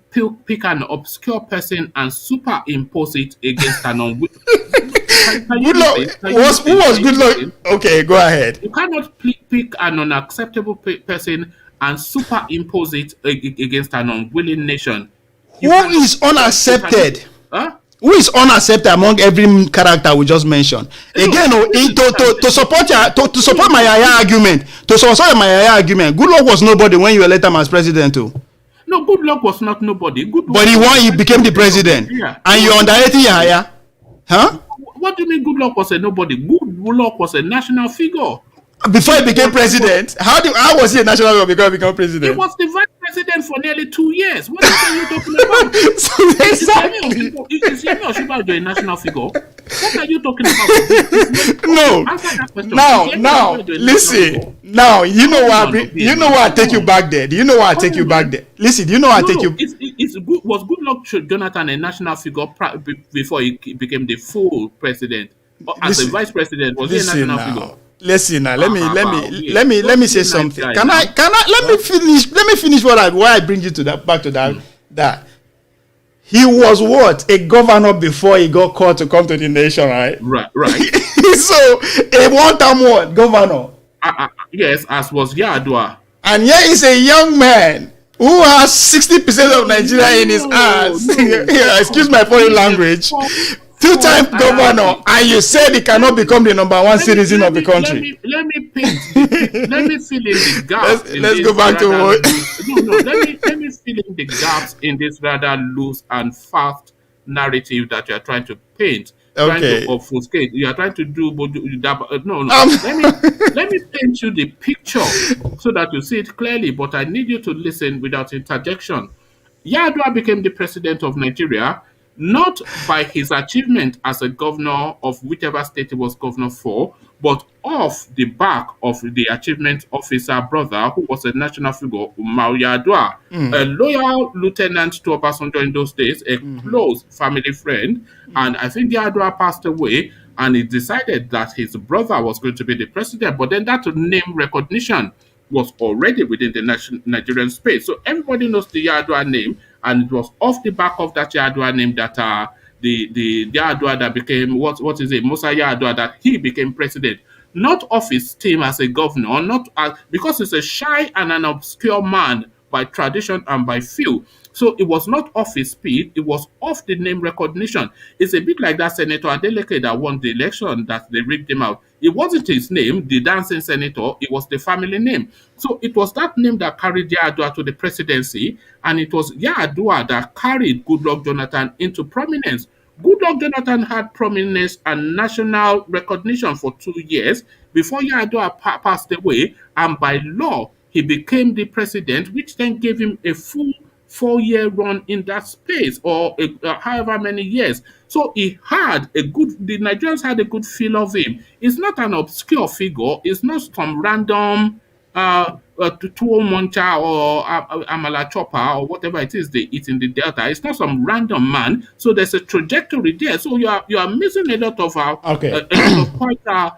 pick an obscure person and superimpose it against an can you Good luck. listen? Can you Who listen? was Can good you luck? listen? Okay, go ahead. You cannot pick an unacceptable person and superimpose it against an unwilling nation. Who You cannot. is unaccepted? Huh? Who is unaccepted among every character we just mentioned? Again, to support my Yaya argument, Good luck was nobody when you elected him as president too. No, good luck was not nobody. But he became the president. And you're underrating Yaya? Huh? What do you mean good luck was a nobody? Good luck was a national figure. Before he became president, how was he a national figure before he became He president? was the vice president for nearly 2 years. What are you talking about? So exactly. Is Yemi Osinbajo a national figure? What are you talking about? No. Answer that question. Now, Is Yemi Osinbajo a national listen. figure? Now, you know Come why on, you know why I take you back there. Do you know why I take you back there? Listen, do you know why I take you? It's good. Was Goodluck Jonathan a national figure before he became the full president? Or as a Listen, vice president, was he a listen national now. figure? Listen now. Let me say something. Guy Can I let me finish? Let me finish why I bring you to that back to that. He was what? A governor before he got called to come to the nation, right? Right. So a one-time what? Governor. Yes, as was Yadua. And here is a young man who has 60% of Nigeria in his hands. Excuse my foreign language. Two-time governor, and you said he cannot become the number one citizen of the country. Let me paint. Let me fill in the gaps. Let's go back to what. No. Let me fill in the gaps in this rather loose and fast narrative that you are trying to paint. Trying Okay. to obfuscate. You are trying to do that. No. Let me paint you the picture so that you see it clearly. But I need you to listen without interjection. Yar'Adua became the president of Nigeria not by his achievement as a governor of whichever state he was governor for, but off the back of the achievement of his brother, who was a national figure, Umar Yar'Adua, a loyal lieutenant to Obasanjo in those days, a close family friend. And I think Yar'Adua passed away, and he decided that his brother was going to be the president. But then that name recognition was already within the Nigerian space. So everybody knows the Yar'Adua name, and it was off the back of that Yar'Adua name that the Yar'Adua that became, what is it, Musa Yar'Adua, that he became president. Not of his team as a governor, not because he's a shy and an obscure man by tradition and by feel. So it was not off his speed, it was off the name recognition. It's a bit like that Senator Adeleke that won the election that they rigged him out. It wasn't his name, the dancing senator, it was the family name. So it was that name that carried Yar'Adua to the presidency, and it was Yar'Adua that carried Goodluck Jonathan into prominence. Goodluck Jonathan had prominence and national recognition for 2 years before Yar'Adua passed away, and by law, he became the president, which then gave him a full 4-year run in that space, or however many years. So the Nigerians had a good feel of him. It's not an obscure figure. It's not some random tuwo moncha or amala chopper or whatever it is they eat in the delta. It's not some random man. So there's a trajectory there. So you are missing Okay. a lot of quite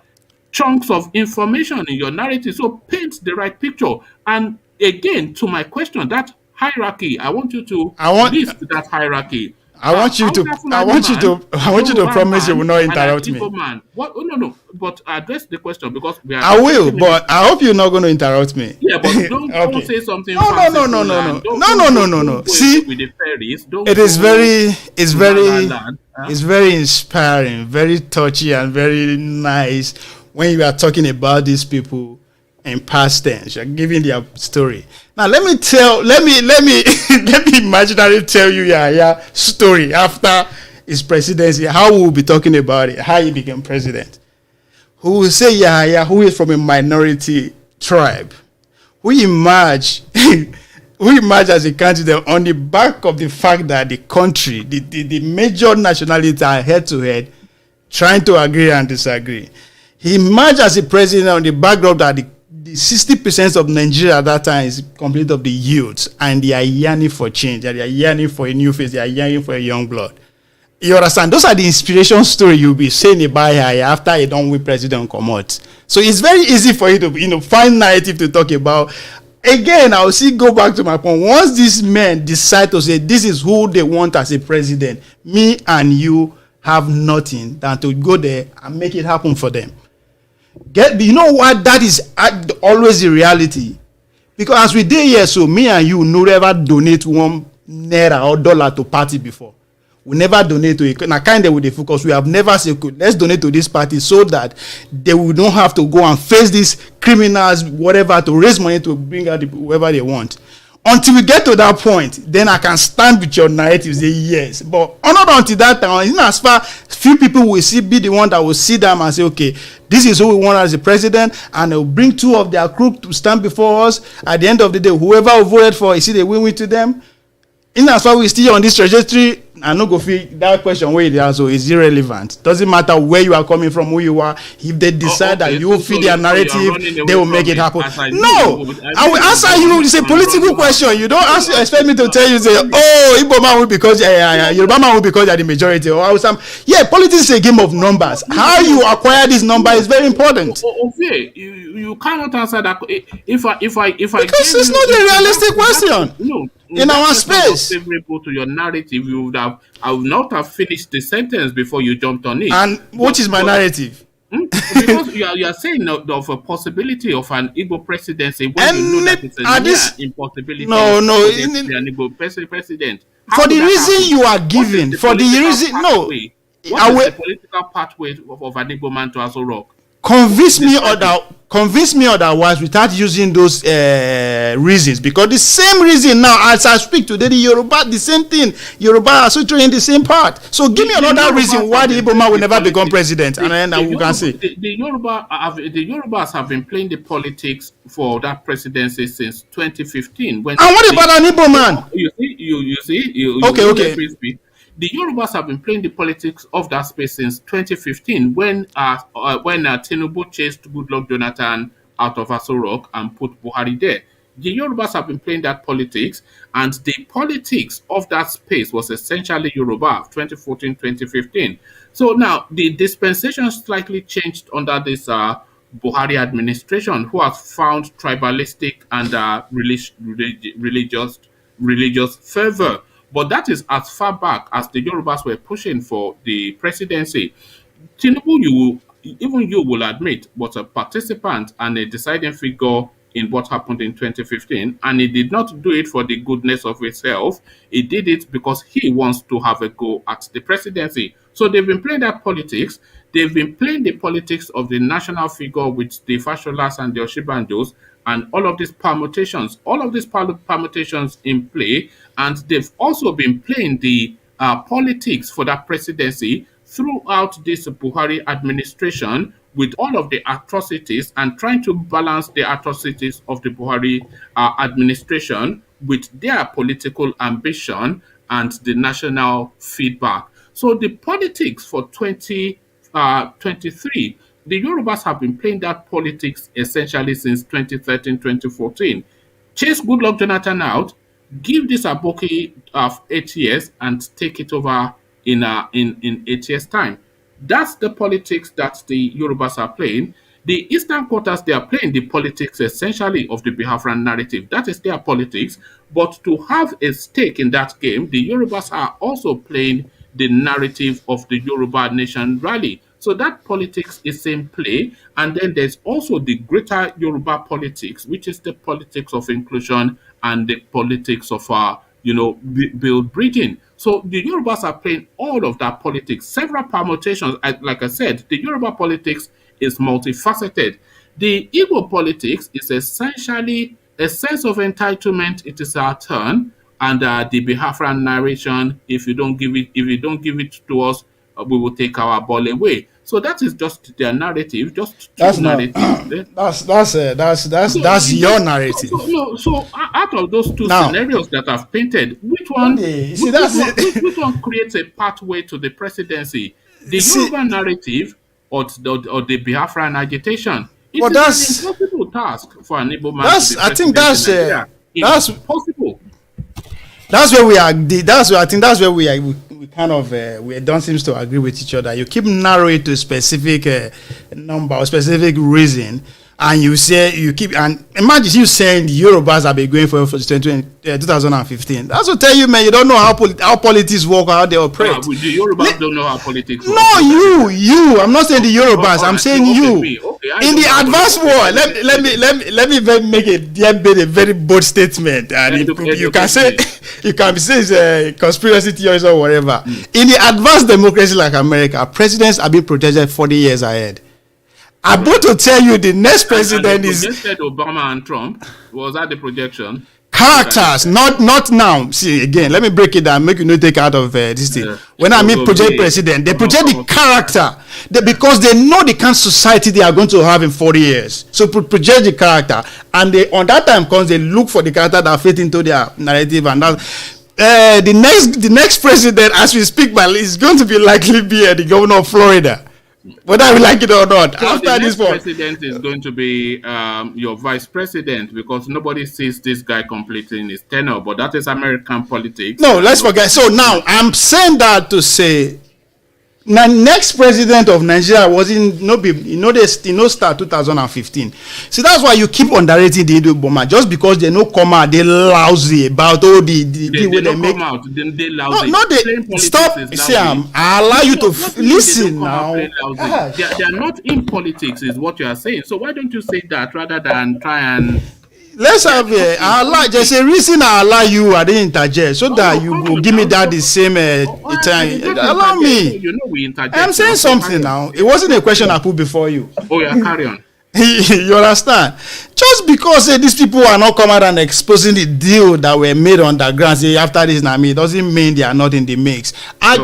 chunks of information in your narrative. So paint the right picture. And again, to my question, that hierarchy, I want you to I want list that hierarchy. I want you to Hausa Fulani man, I want you to Yoruba promise you will man, not and an interrupt me. Igbo man. What? Oh, no, no. But address the question because we are I will, 20 minutes. but I hope you're not going to interrupt me. Yeah, but don't Okay. say something No, no, no, no, fanciful no, and no, no, no, no, no, no. don't go See, with the fairies. Don't it is go very, it's to La La very, Land. Huh? it's very inspiring, very touchy, and very nice when you are talking about these people in past tense. You're giving their story. Now, let me, let me, let me imaginarily tell you your story after his presidency. How we'll be talking about it, how he became president. Who will say Yahya, who is from a minority tribe, who emerged, who emerged as a candidate on the back of the fact that the country, the major nationalities are head to head, trying to agree and disagree. He emerged as a president on the backdrop that the 60% of Nigeria at that time is complete of the youths, and they are yearning for change, they are yearning for a new face, they are yearning for a young blood. You understand? Those are the inspiration story you'll be saying about her after you don't win president come out. So it's very easy for you to find narrative to talk about. Again, I'll see go back to my point. Once these men decide to say this is who they want as a president, me and you have nothing than to go there and make it happen for them. You know what? That is always the reality. Because as we did here, so me and you no ever donate one naira or dollar to party before. We never donate to it. Now, kind of with the focus, we have never said, let's donate to this party so that they will not have to go and face these criminals, whatever, to raise money to bring out whoever they want. Until we get to that point, then I can stand with your narrative, say yes. But not until that time, in as far few people will be the one that will sit down and say, okay, this is who we want as the president, and they'll bring two of their crew to stand before us. At the end of the day, whoever voted for, you see, they win to them. In as far we still on this trajectory, I no go feel that question where it is, so is irrelevant. Doesn't matter where you are coming from, who you are. If they decide that you feed their narrative, they will make it happen. No, I will answer you. It's a political question. You don't expect me to tell you, say, oh, Igbo man will because Yoruba man will because they are the majority. Or some, yeah, politics is a game of numbers. How you acquire this number is very important. Okay, you cannot answer that. If I because it's not a realistic question. No. In our space, favorable to your narrative, I would not have finished the sentence before you jumped on it. And what is my narrative? Because you are saying of a possibility of an Igbo presidency when you know that it's a near impossibility. No, an Igbo president. For the reason you are giving, for the reason, no. What is the political pathway of an Igbo man to Aso Rock? Convince me otherwise without using those reasons, because the same reason now as I speak today, the Yoruba, the same thing, Yoruba are situated in the same part. So give me another reason why the Igbo man will never become president, and then we can see the Yorubas have been playing the politics for that presidency since 2015. And what about an Igbo man? You see, okay. The Yorubas have been playing the politics of that space since 2015 when Tinubu chased Goodluck Jonathan out of Aso Rock and put Buhari there. The Yorubas have been playing that politics, and the politics of that space was essentially Yoruba, 2014-2015. So now the dispensation slightly changed under this Buhari administration, who has found tribalistic and religious fervor. But that is as far back as the Yorubas were pushing for the presidency. Tinubu, even you will admit, was a participant and a deciding figure in what happened in 2015, and he did not do it for the goodness of himself. He did it because he wants to have a go at the presidency. So they've been playing that politics. They've been playing the politics of the national figure with the Fasholas and the Oshibanjos, and all of these permutations in play, and they've also been playing the politics for that presidency throughout this Buhari administration with all of the atrocities and trying to balance the atrocities of the Buhari administration with their political ambition and the national feedback. So the politics for 2023 The Yorubas have been playing that politics essentially since 2013, 2014. Chase Goodluck Jonathan out, give this Aboki 8 years and take it over in 8 years' time. That's the politics that the Yorubas are playing. The Eastern quarters, they are playing the politics essentially of the Biafran narrative. That is their politics. But to have a stake in that game, the Yorubas are also playing the narrative of the Yoruba Nation rally. So that politics is in play. And then there's also the greater Yoruba politics, which is the politics of inclusion and the politics of build bridging. So the Yorubas are playing all of that politics, several permutations. Like I said, the Yoruba politics is multifaceted. The Igbo politics is essentially a sense of entitlement. It is our turn, and the Biafran narration. If you don't give it to us, we will take our ball away. So that is just their narrative, just two That's not. narratives. That's your narrative. So out of those two Now, scenarios that I've painted, which one, you see, that's it. which one creates a pathway to the presidency? The See, Yoruba narrative or the Biafran agitation? It well, is an impossible task for an Igbo man to be I think president in Nigeria. that's Impossible. that's where we are. That's where I think that's where we are. We kind of we don't seem to agree with each other. You keep narrowing to a specific number or specific reason, and you say you keep and imagine you saying the Yorubas have been going for 2015. That's what tell you, man. You don't know how politics work or how they operate. The Yorubas don't know how politics work. No, you. I'm not saying the Yorubas. I'm saying you. Okay, In the advanced world, let me make a very bold statement, and you can say it's a conspiracy theories or whatever. In the advanced democracy like America, presidents are being protected 40 years ahead. I'm about to tell you the next president is Obama and Trump. Was that the projection? characters, not now. See again, let me break it down, make you not take out of this thing. When I mean project president, they project the character because they know the kind of society they are going to have in 40 years. So project the character, and they on that time comes they look for the character that fit into their narrative, and that the next president as we speak is going to be likely be the governor of Florida. Whether we like it or not, so after this point, point, president is going to be your vice president because nobody sees this guy completing his tenure. But that is American politics. No, let's forget. So now I'm saying that to say, the next president of Nigeria was start 2015. So that's why you keep underrating the Igbo just because they no come out, they lousy about all the way they make. Come out, then they lousy. No, they stop. See, I allow you to listen now. They are not in politics, is what you are saying. So why don't you say that rather than try and? Let's have there's a reason I allow you. I didn't interject so that you go give me that the same time. Allow me. You know we interject. I'm saying something now. It wasn't a question I put before you. Oh yeah, carry on. You understand? Just because these people are not coming out and exposing the deal that were made on the ground, say after this Nami, doesn't mean they are not in the mix. I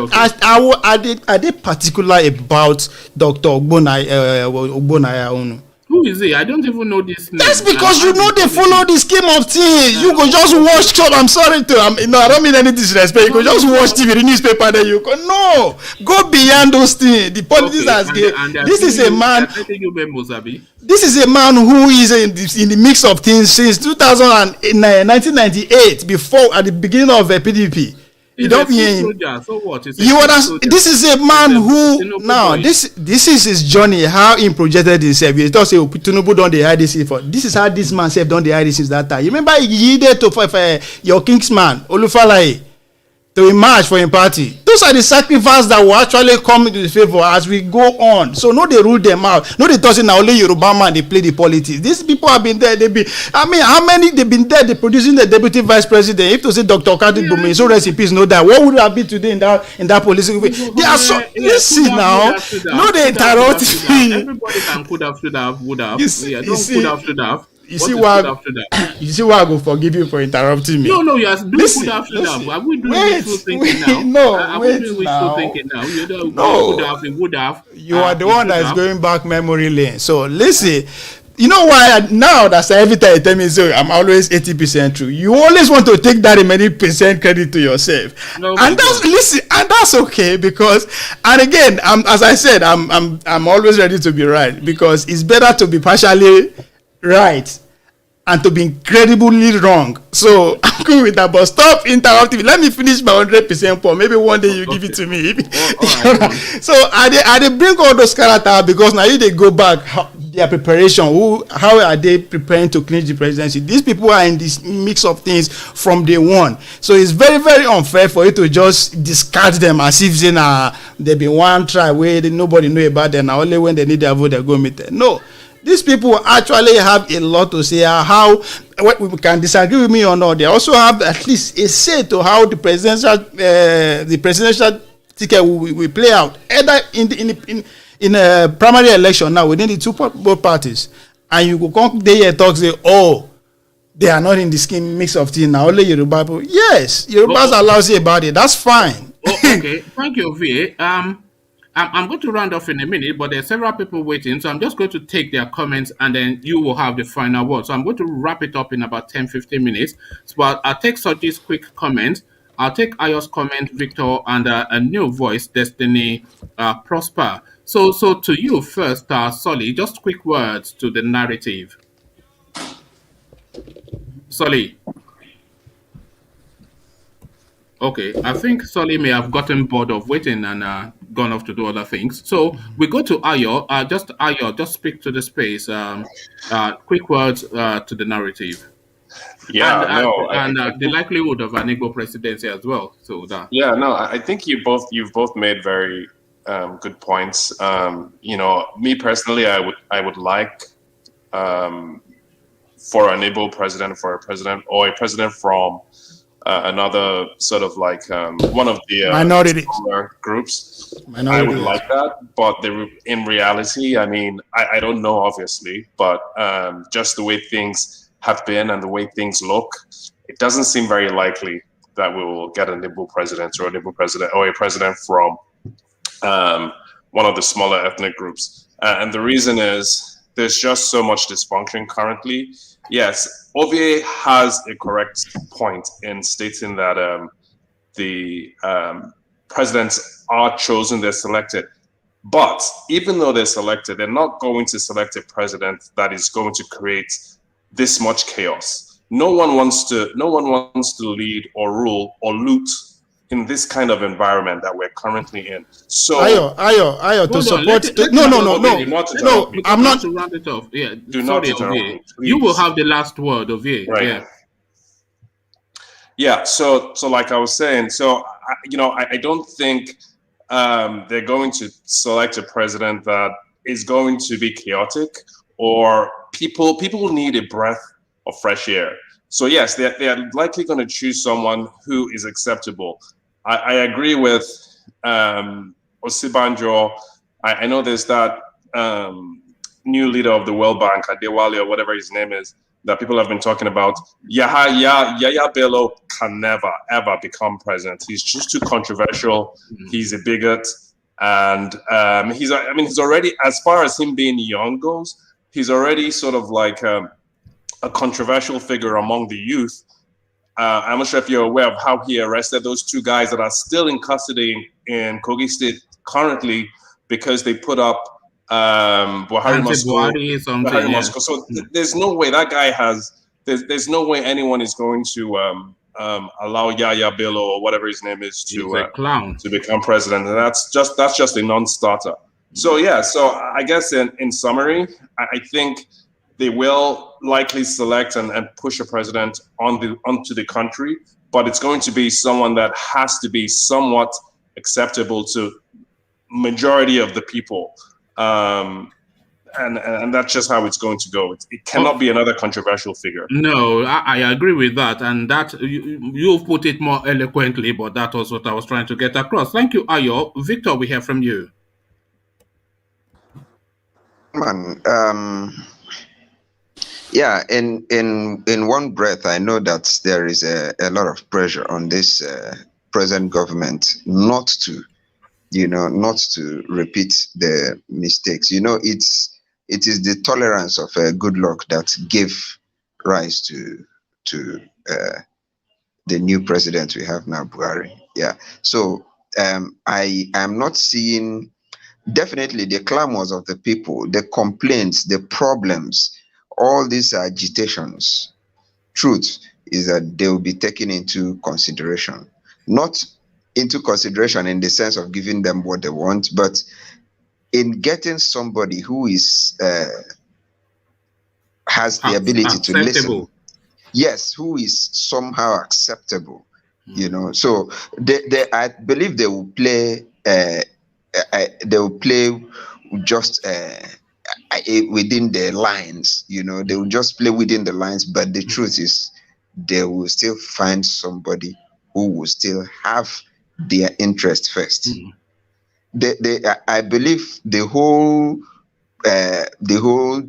did particular about Dr. Ogbonaya. Who is he? I don't even know this name. That's because you know they follow the scheme of things. You go just watch. I'm sorry to. I don't mean any disrespect. You go just watch TV, the newspaper. Then you go go beyond those things. The politics has this is a man. This is a man who is in the mix of things since 1998. Before at the beginning of PDP. You don't mean so what? You understand? This is a man who now this is his journey. How he projected himself. You don't say Tinubu don't they hide this for. This is how this man self don't they hide this since that time. You remember he yielded to your Kingsman Olufalaye to emerge for him party. Those are the sacrifices that will actually come into the favor as we go on. So no, they rule them out. No, they talk now only Yoruba man they play the politics. These people have been there. How many they've been there? They producing the deputy vice president. If to say Dr. Okadi Bumi, so rest in peace, know that what would have been today in that political way? They are so listen now. No, they interrupt me. Everybody can could have, should have, would have. Should have. You see why I go forgive you for interrupting me. No, you are doing good after that. Are we doing wishful thinking now? No, are we doing wishful thinking now? You don't would have. You are the one that is going back memory lane. So listen, you know why now that's every time you tell me so I'm always 80% true. You always want to take that remaining percent credit to yourself. No, And that's listen, and that's okay because and again, as I said, I'm always ready to be right because it's better to be partially right and to be incredibly wrong. So I'm cool with that. But stop interrupting me. Let me finish my 100% point. Maybe one day you give it to me. all right. So I they bring all those characters because now you they go back their preparation. How are they preparing to clinch the presidency? These people are in this mix of things from day one. So it's very, very unfair for you to just discard them as if they be one try where nobody know about them. Now only when they need their vote they go meet them. No. These people actually have a lot to say. How what we can disagree with me or not, they also have at least a say to how the presidential ticket will play out, either in a primary election now within the both parties, and you go come there here talk say, oh, they are not in the scheme mix of things now. Only Yoruba people. Yes, Yorubas are allowed to say about it. That's fine. Okay, thank you, V. I'm going to round off in a minute, but there are several people waiting, so I'm just going to take their comments and then you will have the final word. So I'm going to wrap it up in about 10-15 minutes. But I'll take Soji's quick comment. I'll take Ayo's comment, Victor, and a new voice, Destiny Prosper. So to you first, Solly, just quick words to the narrative. Solly. Okay, I think Solly may have gotten bored of waiting and gone off to do other things. So we go to Ayo. Just speak to the space. Quick words to the narrative. Yeah, and the likelihood of an Igbo presidency as well. So that. Yeah, no, I think you've both made very good points. Me personally, I would like for an Igbo president, or a president from another sort of like one of the minority groups. I would like that, but in reality, I mean, I don't know, obviously, but just the way things have been and the way things look, it doesn't seem very likely that we will get an Igbo president or a president from one of the smaller ethnic groups. And the reason is there's just so much dysfunction currently. Yes, Ovie has a correct point in stating that the presidents are chosen, they're selected. But even though they're selected, they're not going to select a president that is going to create this much chaos. No one wants to lead or rule or loot in this kind of environment that we're currently in. So Ayo, to support. No, I'm not to round it off. Yeah, do not interrupt me, you will have the last word of it. Right. Yeah. So like I was saying, I don't think they're going to select a president that is going to be chaotic, or people need a breath of fresh air. So yes, they are likely going to choose someone who is acceptable. I agree with Osibanjo. I know there's that new leader of the World Bank, Adewale, or whatever his name is, that people have been talking about. Yaya Bello can never, ever become president. He's just too controversial. He's a bigot. And he's already, as far as him being young goes, he's already sort of like a controversial figure among the youth. I'm not sure if you're aware of how he arrested those two guys that are still in custody in Kogi State currently because they put up Buhari Moscow. So there's no way that guy there's no way anyone is going to allow Yaya Bello or whatever his name is to become president. And that's just a non-starter. So yeah, so I guess in summary, I think they will likely select and push a president onto the country, but it's going to be someone that has to be somewhat acceptable to majority of the people. And that's just how it's going to go. It cannot be another controversial figure. No, I agree with that. And that you've put it more eloquently, but that was what I was trying to get across. Thank you, Ayo. Victor, we hear from you. Yeah, in one breath, I know that there is a lot of pressure on this present government not to repeat the mistakes. It's it is the tolerance of good luck that gave rise to the new president we have now, Buhari. Yeah. So I am not seeing, definitely the clamors of the people, the complaints, the problems, all these agitations. Truth is that they will be taken into consideration, not into consideration in the sense of giving them what they want, but in getting somebody who is has the ability to listen. Acceptable. Yes, who is somehow acceptable. So I believe they will play. They will play just within the lines. They will just play within the lines. But the truth is, they will still find somebody who will still have their interest first. I believe the whole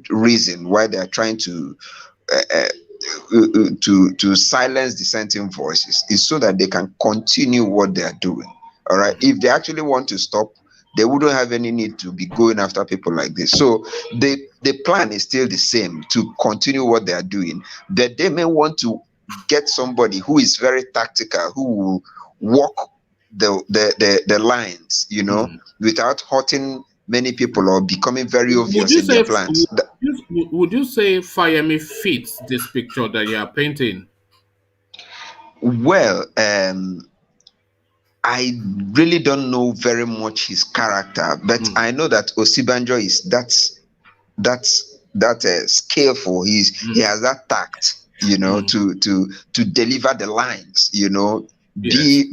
reason why they are trying to silence dissenting voices is so that they can continue what they are doing. All right. If they actually want to stop, they wouldn't have any need to be going after people like this. So the plan is still the same, to continue what they are doing. But they may want to get somebody who is very tactical, who will walk the lines, without hurting many people or becoming very obvious in their plans. Would you say Fayemi fits this picture that you are painting? Well, I really don't know very much his character, but I know that Osibanjo is skillful. He has that tact, to deliver the lines, Yes.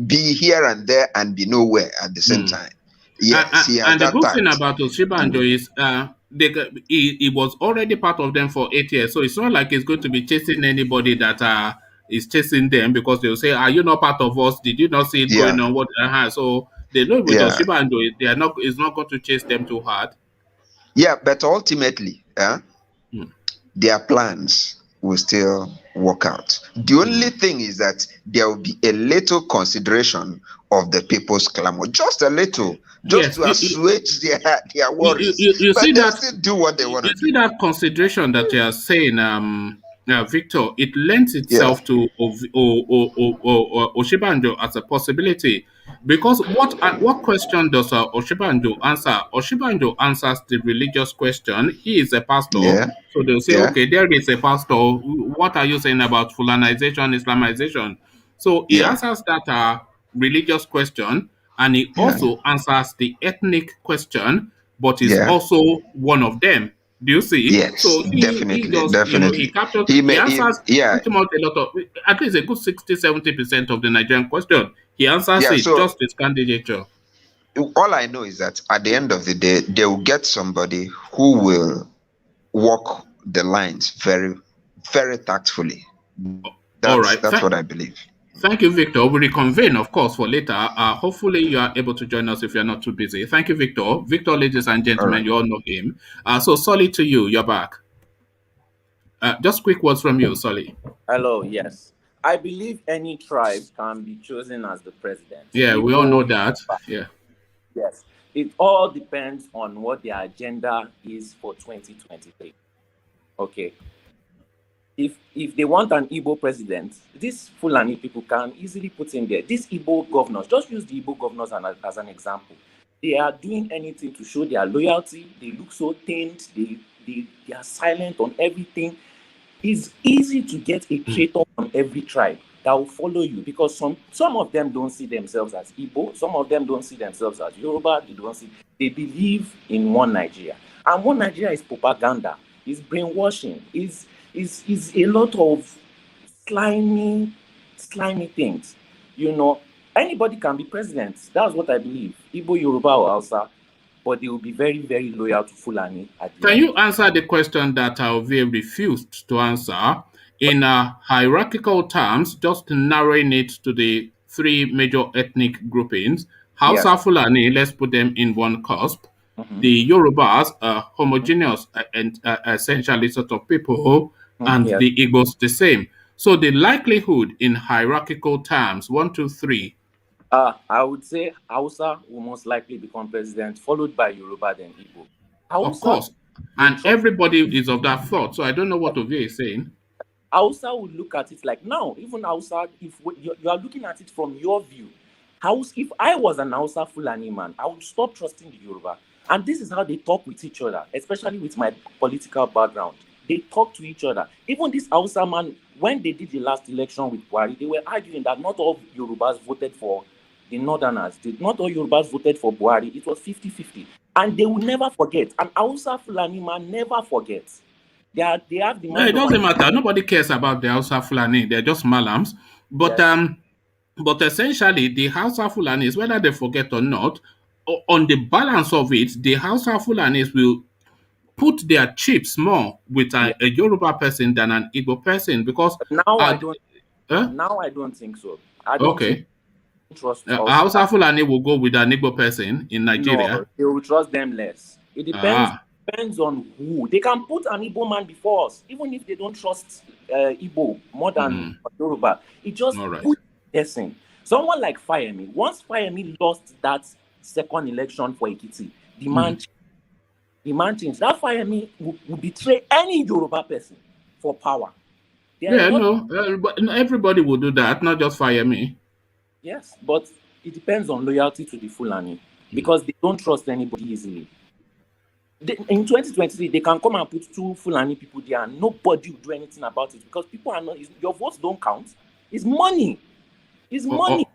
be here and there and be nowhere at the same time. Yes, he has and the that good thing tact. about Osibanjo is he was already part of them for 8 years, so it's not like he's going to be chasing anybody that is chasing them, because they'll say, "Are you not part of us? Did you not see it Yeah, going on?" What So they know with yeah, Osibanjo, they are not. It's not going to chase them too hard. yeah. But ultimately, Mm. their plans will still work out. The only thing is that there will be a little consideration of the people's clamor, just a little, just Yes, to assuage their worries. you see But they'll that. still do what they want You to see do. that consideration that you are saying, Victor, it lends Yeah, itself to Oshibanjo as a possibility. Because what question does Oshibanjo answer? Oshibanjo answers the religious question. He is a pastor. yeah, So they'll say, yeah, okay, there is a pastor. What are you saying about Fulanization, Islamization? So he yeah, answers that religious question, and he yeah, also answers the ethnic question, but is yeah. also one of them. Do you see? Yes, So he definitely, just, he definitely. captures, He he may, answers yeah, pretty much a lot of, at least a good 60-70% of the Nigerian question. He answers yeah. it, So just his candidature. all I know is that at the end of the day, they will get somebody who will walk the lines very, very tactfully. All That's right. that's what I believe. Thank you, Victor. We'll reconvene, of course, for later. Hopefully, you are able to join us if you're not too busy. Thank you, Victor. Victor, ladies and All gentlemen, right. you all know him. So, Solly, to you, you're back. Just quick words from you, Solly. Hello, yes. I believe any tribe can be chosen as the president. Yeah, we all know Igbo, that. Yeah. yes. It all depends on what their agenda is for 2023. Okay. If they want an Igbo president, these Fulani people can easily put in there. These Igbo governors, just use the Igbo governors as an example. They are doing anything to show their loyalty. They look so tamed. They are silent on everything. It's easy to get a traitor from every tribe that will follow you, because some of them don't see themselves as Igbo, some of them don't see themselves as Yoruba, they believe in one Nigeria. And one Nigeria is propaganda, is brainwashing, is a lot of slimy things. Anybody can be president. That's what I believe. Igbo, Yoruba, or Hausa, but they will be very, very loyal to Fulani at the Can end. you answer the question that Alvia refused to answer in hierarchical terms, just narrowing it to the three major ethnic groupings? Yes. Hausa Fulani, let's put them in one cusp. Mm-hmm. The Yorubas are homogeneous and essentially sort of people, and Yes. the Igbos the same. So the likelihood in hierarchical terms, one, two, three. I would say Hausa will most likely become president, followed by Yoruba, then Igbo. Of Hausa, course, And everybody is of that thought. So I don't know what Ovie is saying. Hausa would look at it like now, even Hausa, if you are looking at it from your view, if I was an Hausa Fulani man, I would stop trusting the Yoruba. And this is how they talk with each other, especially with my political background. They talk to each other. Even this Hausa man, when they did the last election with Buhari, they were arguing that not all Yorubas voted for the Northerners. Not all Yorubas voted for Buhari. It was 50-50. And they will never forget. And Hausa Fulani man never forgets. They have the No, mind it doesn't matter. Nobody cares about the Hausa Fulani. They're just Malams. But Yes. but essentially the Hausa Fulanis, whether they forget or not, on the balance of it, the Hausa Fulanis will put their chips more with Yeah. a Yoruba person than an Igbo person because Now I uh, don't. uh, Now I don't think so. I don't think okay, trust a us. Hausa Fulani will go with an Igbo person in No, Nigeria. they will trust them less. It Ah, depends on who. They can put an Igbo man before us, even if they don't trust Igbo more than Yoruba. It just all right. put guessing. Someone like Fayemi, once Fayemi lost that second election for Ekiti, the man changed. That Fayemi would betray any Yoruba person for power. They are Yeah, not- no, but everybody will do that, not just fire me. Yes, but it depends on loyalty to the Fulani because they don't trust anybody easily. In 2023, they can come and put 2 Fulani people there and nobody will do anything about it because people are not, your votes don't count. It's money. It's money.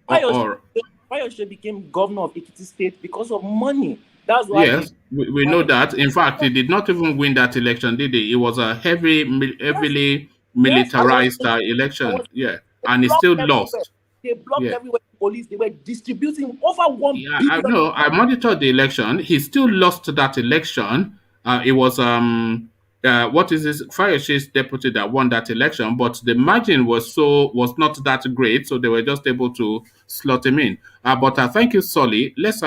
Fayose became governor of Ekiti State because of money. That's why. Yes, we know that. In fact, he did not even win that election, did he? It was a heavily militarized election. Yeah, and he still lost. They blocked Yeah. everywhere. Police, they were distributing over 1 Yeah, billion. I monitored the election. He still lost that election. It was what is this Fayose's deputy that won that election, but the margin was not that great, so they were just able to slot him in. But thank you, Solly. Let's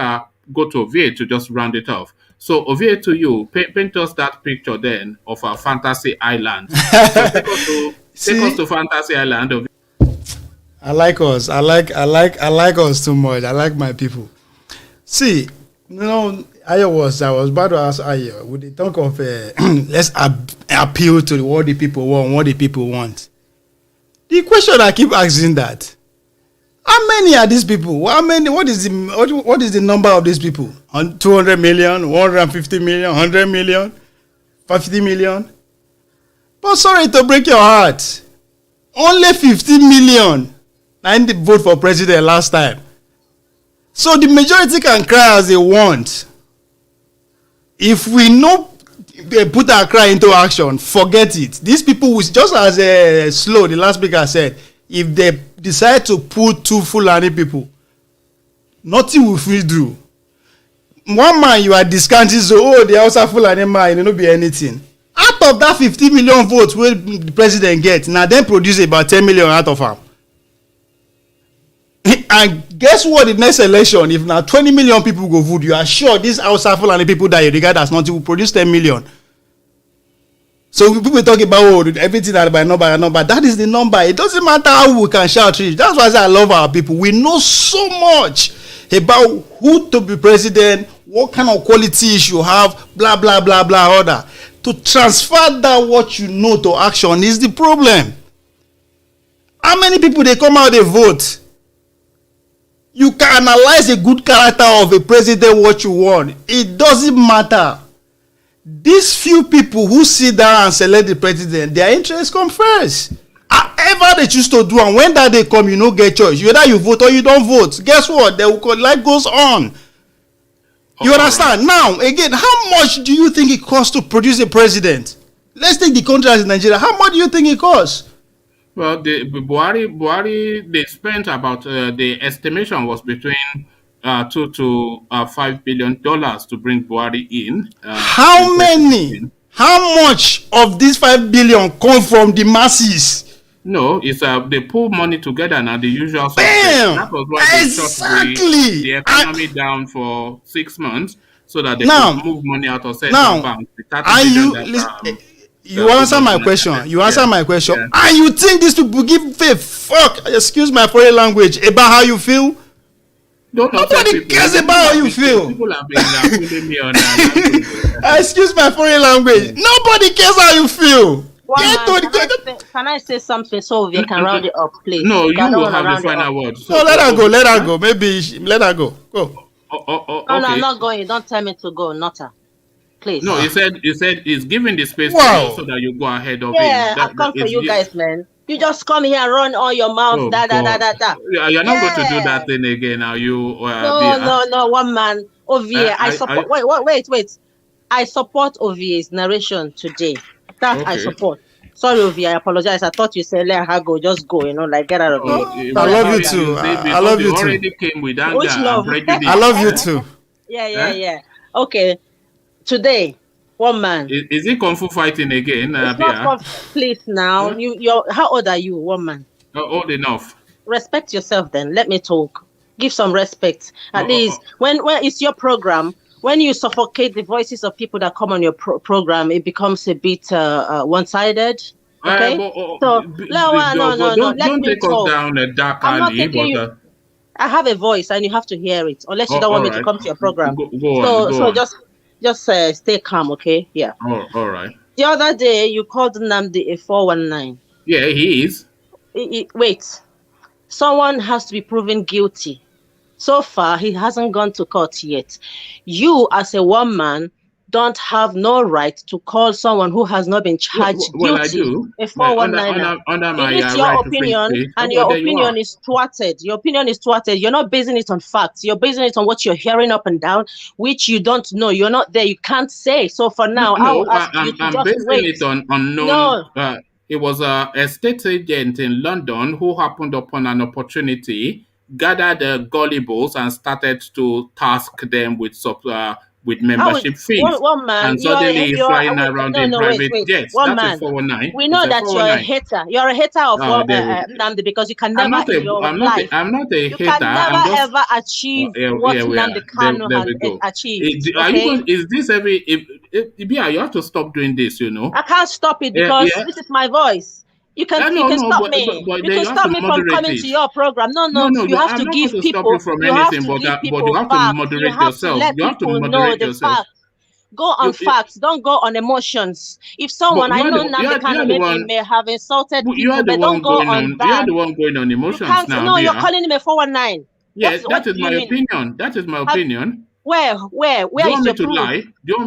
go to Ovie to just round it off. So Ovie, to you, paint us that picture then of a fantasy island. So take us to Fantasy Island. Ovie. I like us. I like us too much. I like my people. See, I was about to ask Ayo, would they talk of let's appeal to what the people want? The question I keep asking that, how many are these people? How many? What is the number of these people? 200 million, 150 million, 100 million, 50 million? But sorry to break your heart, only 15 million. I didn't vote for president last time. So the majority can cry as they want. If we know they put our cry into action, forget it. These people will, just as Slow, the last speaker said, if they decide to put 2 Fulani people, nothing will feel do. One man you are discounting, so the Hausa Fulani man, it will not be anything. Out of that 50 million votes where the president gets, now then produce about 10 million out of them. And guess what? The next election, if now 20 million people go vote, you are sure these Hausa Fulani people that you regard as nothing will produce 10 million. So people talk about everything that by number. That is the number. It doesn't matter how we can shout it. That's why I say I love our people. We know so much about who to be president, what kind of qualities you have, blah blah blah blah order. To transfer that what you know to action is the problem. How many people they come out they vote? You can analyze a good character of a president what you want. It doesn't matter. These few people who sit down and select the president, their interests come first. However they choose to do, and when that day come, you no get choice. Either you vote or you don't vote. Guess what? Life goes on. You understand? Now, again, how much do you think it costs to produce a president? Let's take the country as Nigeria. How much do you think it costs? Well, the Buhari, they spent about the estimation was between $2 to $5 billion to bring Buhari in. How in many? 2015. How much of these 5 billion come from the masses? No, it's they pull money together now. The usual suspect. Bam! That was why they shut the economy down for 6 months so that they could move money out of central banks. You answer my question. You answer my question. Yeah. And you think these people give a fuck, excuse my foreign language, about how you feel? Don't offend Nobody people. cares about how you feel. People have been pulling me on language. Excuse my foreign language. Nobody cares how you feel. Can I say something so we can round it up, please? No, I you don't will wanna have the round it up. final word. No, let her go. Let her go. Maybe let her go. Go. No, I'm not going. Don't tell me to go, not her. Please. No, he said he's giving the space to Wow. you so that you go ahead of Yeah, him. I've come for you guys, man. You just come here and run all your mouth. Oh, Da. Yeah, you're not going to do Yeah. that thing again, are you? No. One man. OVA. I support. Wait. I support OVA's narration today. That I Okay. support. Sorry, OVA. I apologize. I thought you said let her go. Just go. Like get out of here. I love you too. I love you too. Already came with anger Which love? and prejudice. I love you too. Yeah. Okay. Today, one man. Is it Kung Fu fighting again, It's Bia? not please now. Huh? You're how old are you, one man? Old enough. Respect yourself then. Let me talk. Give some respect. At least when it's your program, when you suffocate the voices of people that come on your program, it becomes a bit one-sided. Okay? No. Don't take us down a dark alley. But I have a voice and you have to hear it. Unless you don't want me to come to your program. Go on. Just stay calm, okay? Yeah. All right. The other day, you called Nnamdi a 419. Yeah, he is. Wait. Someone has to be proven guilty. So far, he hasn't gone to court yet. You, as a woman, don't have no right to call someone who has not been charged well, guilty I do. a 419. Under my It is your right opinion, to and your opinion is thwarted. Your opinion is thwarted. You're not basing it on facts. You're basing it on what you're hearing up and down, which you don't know. You're not there. You can't say. So for now, no, I'm basing wait. it on unknown. No. It was a estate agent in London who happened upon an opportunity, gathered gullibles, and started to task them with membership fees. One man, and suddenly you're flying around in private jets. One That's man. a 419. We know that you're a hater. You're a hater of Nnamdi because you can never I'm not a hater. You can never ever achieve what Nnamdi Kanu has achieved. Is this Bia, you have to stop doing this, you know. I can't stop it because this is my voice. You can stop me. You can stop me from coming to your program. No. You have to give people. You have to give people facts. You have to let people know the facts. Go on facts. Don't go on emotions. If someone I know Nnamdi Kanu maybe may have insulted people, but don't go on that. You're the one going on emotions now. No, you're calling him a 419. Yes, that is my opinion. That is my opinion. Where is your proof? Do you want me to lie?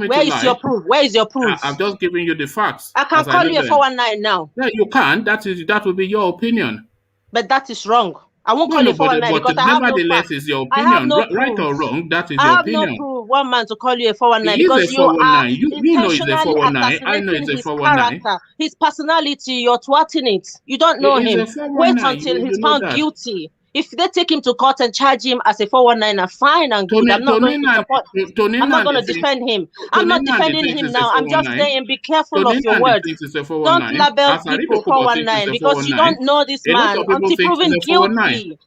Where is your proof? Where is your proof? I'm just giving you the facts. I can call you a 419 now. Yeah, you can. That will be your opinion. But that is wrong. I won't call you 419 because I have no nevertheless, facts. it's your opinion. Right or wrong, that is your opinion. I have no proof. One man to call you a 419 because you are you know it's a 419. I know it's a 419. His personality, you're thwarting it. You don't know him. Wait until he's found guilty. If they take him to court and charge him as a 419, fine and good. I'm not going to support. I'm not going to defend him. I'm not defending him now. I'm just saying, be careful of your words. Don't label people 419 because you don't know this man until proven guilty.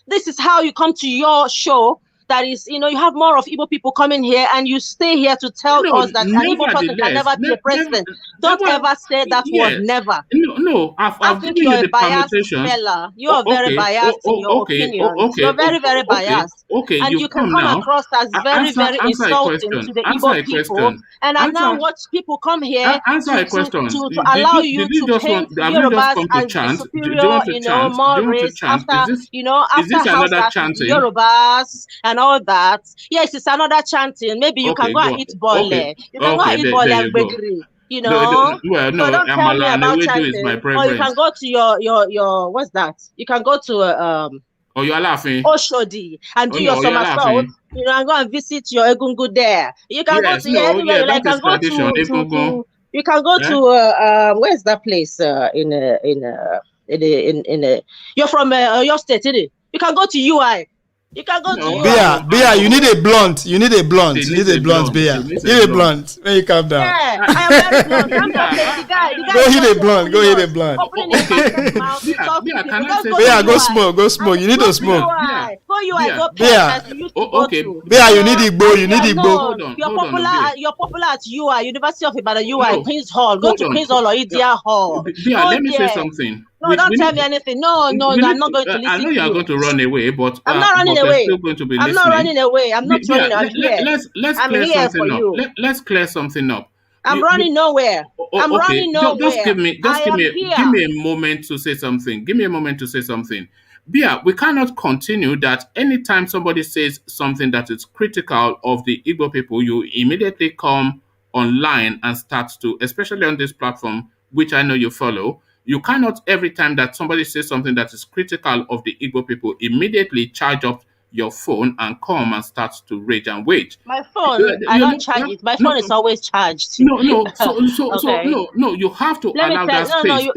This is how you come to your show. That is, you have more of Igbo people coming here, and you stay here to tell us that an Igbo person can never be a president. Don't ever say that word, never. No, I've given you the permutation. Fella. You are very biased in your opinion. You're very, very biased. Okay, and you can come across as very, very insulting to the Igbo people. And I now watch people come here to allow you to paint Yorubas as superior, more race after house Yorubas and all that. Yes, it's another chanting. Maybe you can go and eat bole. You can go and eat bole and bakery. No, don't tell me about chanting. Or you can go to your what's that? You can go to you're laughing. Oshodi and do your somersault. You can go and visit your Egungu there. You can go to anywhere. You can go to. You can go to where's that place you're from your state, isn't it? You can go to UI. You can go to Bia, you need a blunt. You need a blunt. Bia. You need a blunt. When you calm down. Yeah, I am very blunt. I'm not the guy. Go hit a blunt. Go hit a blunt. Bia, go smoke. You need to smoke. Go UI. Bia, you need Igbo. You need Igbo. You're popular at UI, University of Ibadan UI, Queen's Hall. Go to Queen's Hall or Idia Hall. Bia, let me say something. don't tell me anything. No, I'm not going to listen. I know you are going to run away, but I'm not running away. Still going to be I'm not running away. I'm not running. I'm here. Let's I'm clear here something for up. you. Let's clear something up. I'm running nowhere. I'm running nowhere. Just give me a moment to say something. Give me a moment to say something. Bia, we cannot continue that anytime somebody says something that is critical of the Igbo people, you immediately come online and start to, especially on this platform, which I know you follow. You cannot, every time that somebody says something that is critical of the Igbo people, immediately charge up your phone and come and start to rage and wage. My phone, I don't charge it. My phone is always charged. No. No. You have to allow that space.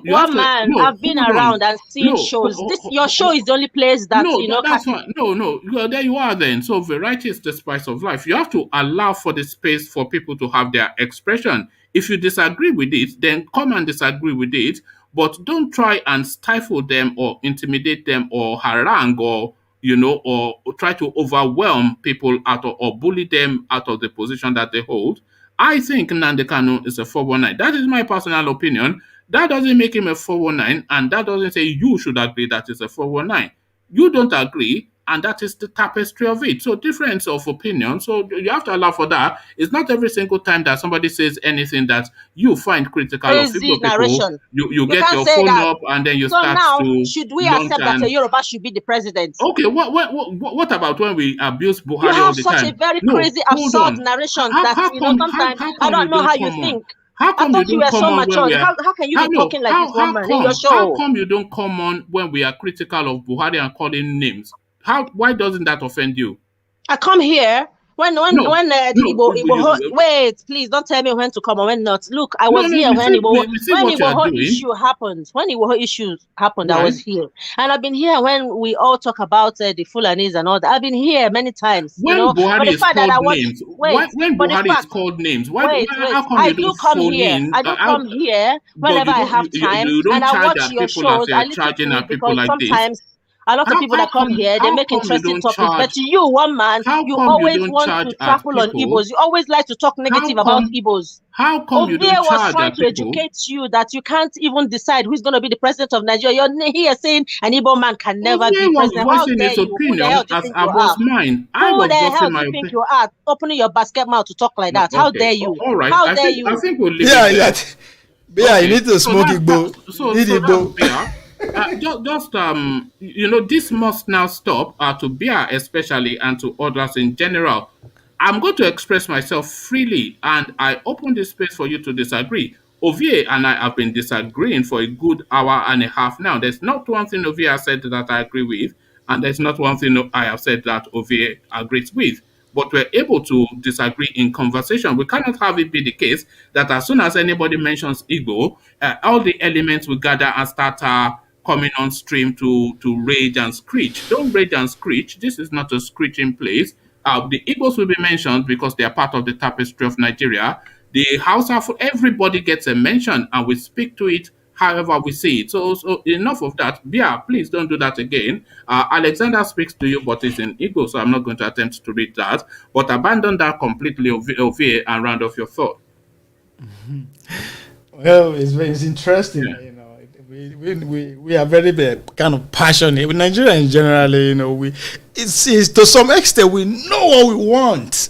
One man. I've been around and seen shows. Your show is the only place that that's fine. No. Well, there you are then. So variety is the spice of life. You have to allow for the space for people to have their expression. If you disagree with it, then come and disagree with it. But don't try and stifle them or intimidate them or harangue or try to overwhelm people or bully them out of the position that they hold. I think Nnamdi Kanu is a 419. That is my personal opinion. That doesn't make him a 419, and that doesn't say you should agree that it's a 419. You don't agree, and that is the tapestry of it. So difference of opinion. So you have to allow for that. It's not every single time that somebody says anything that you find critical of people. You get your phone up and then you start to. Should we accept that a Yoruba should be the president? Okay, what about when we abuse Buhari you all have the such time? a very crazy, absurd narration sometimes I don't know how you think. How come I thought you were so mature. How can you be talking like this one man in your show? How come you don't come on when we are critical of Buhari and calling names? Why doesn't that offend you? I come here when Igboho, wait, please don't tell me when to come or when not. Look, I was here when Igboho issue happened. When Igboho issues happened, right. I was here, and I've been here when we all talk about the Fulanis and all that. I've been here many times. When Buhari is called names, when Buhari is called names, how come you don't come here? I don't come here whenever I have time, and I watch your shows. I listen to it because sometimes. A lot of people that come here, they make interesting topics. But you, one man, you always want to trample on Igbos. You always like to talk negative about Igbos. How come you don't charge was trying to educate you that you can't even decide who's going to be the president of Nigeria. You're here saying an Igbo man can never be president. How dare you? Who the hell do you think you are? Who the hell do you think you are? Opening your basket mouth to talk like that. How dare you? All right. How dare you? I think we'll leave it there. Yeah, you need to smoke Igbo. This must now stop to Bia especially and to others in general. I'm going to express myself freely and I open this space for you to disagree. Ovie and I have been disagreeing for a good hour and a half now. There's not one thing Ovie has said that I agree with, and there's not one thing I have said that Ovie agrees with. But we're able to disagree in conversation. We cannot have it be the case that as soon as anybody mentions Igbo, all the elements will gather and start coming on stream to rage and screech. Don't rage and screech. This is not a screeching place. The Igbos will be mentioned because they are part of the tapestry of Nigeria. The Hausa, everybody gets a mention and we speak to it however we see it. So enough of that. Bia, please don't do that again. Alexander speaks to you, but it's in Igbo, so I'm not going to attempt to read that. But abandon that completely, Ovie, and round off your thought. Well, it's interesting. Yeah. We are very kind of passionate. With Nigeria in general, it's to some extent we know what we want,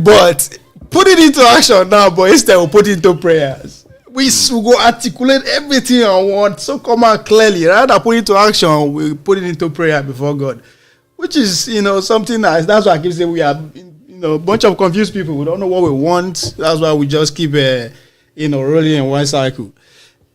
but put it into action now. But instead we put it into prayers. We go articulate everything I want so come out clearly. Rather than put it into action, we put it into prayer before God, which is something nice. That's why I keep saying we are a bunch of confused people. We don't know what we want. That's why we just keep rolling in one cycle.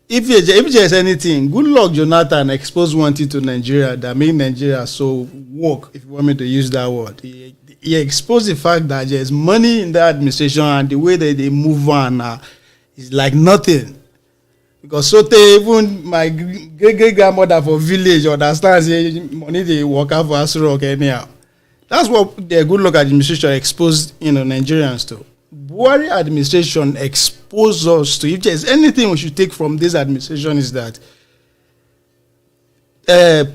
If there's anything, good luck, Jonathan, expose one thing to Nigeria that made Nigeria so woke, if you want me to use that word. He exposed the fact that there's money in the administration and the way that they move on is like nothing. Because even my great-grandmother for village understands money they work out for us rock anyhow. That's what the good luck administration exposed Nigerians to. Buhari administration exposed us to, if there's anything we should take from this administration, is that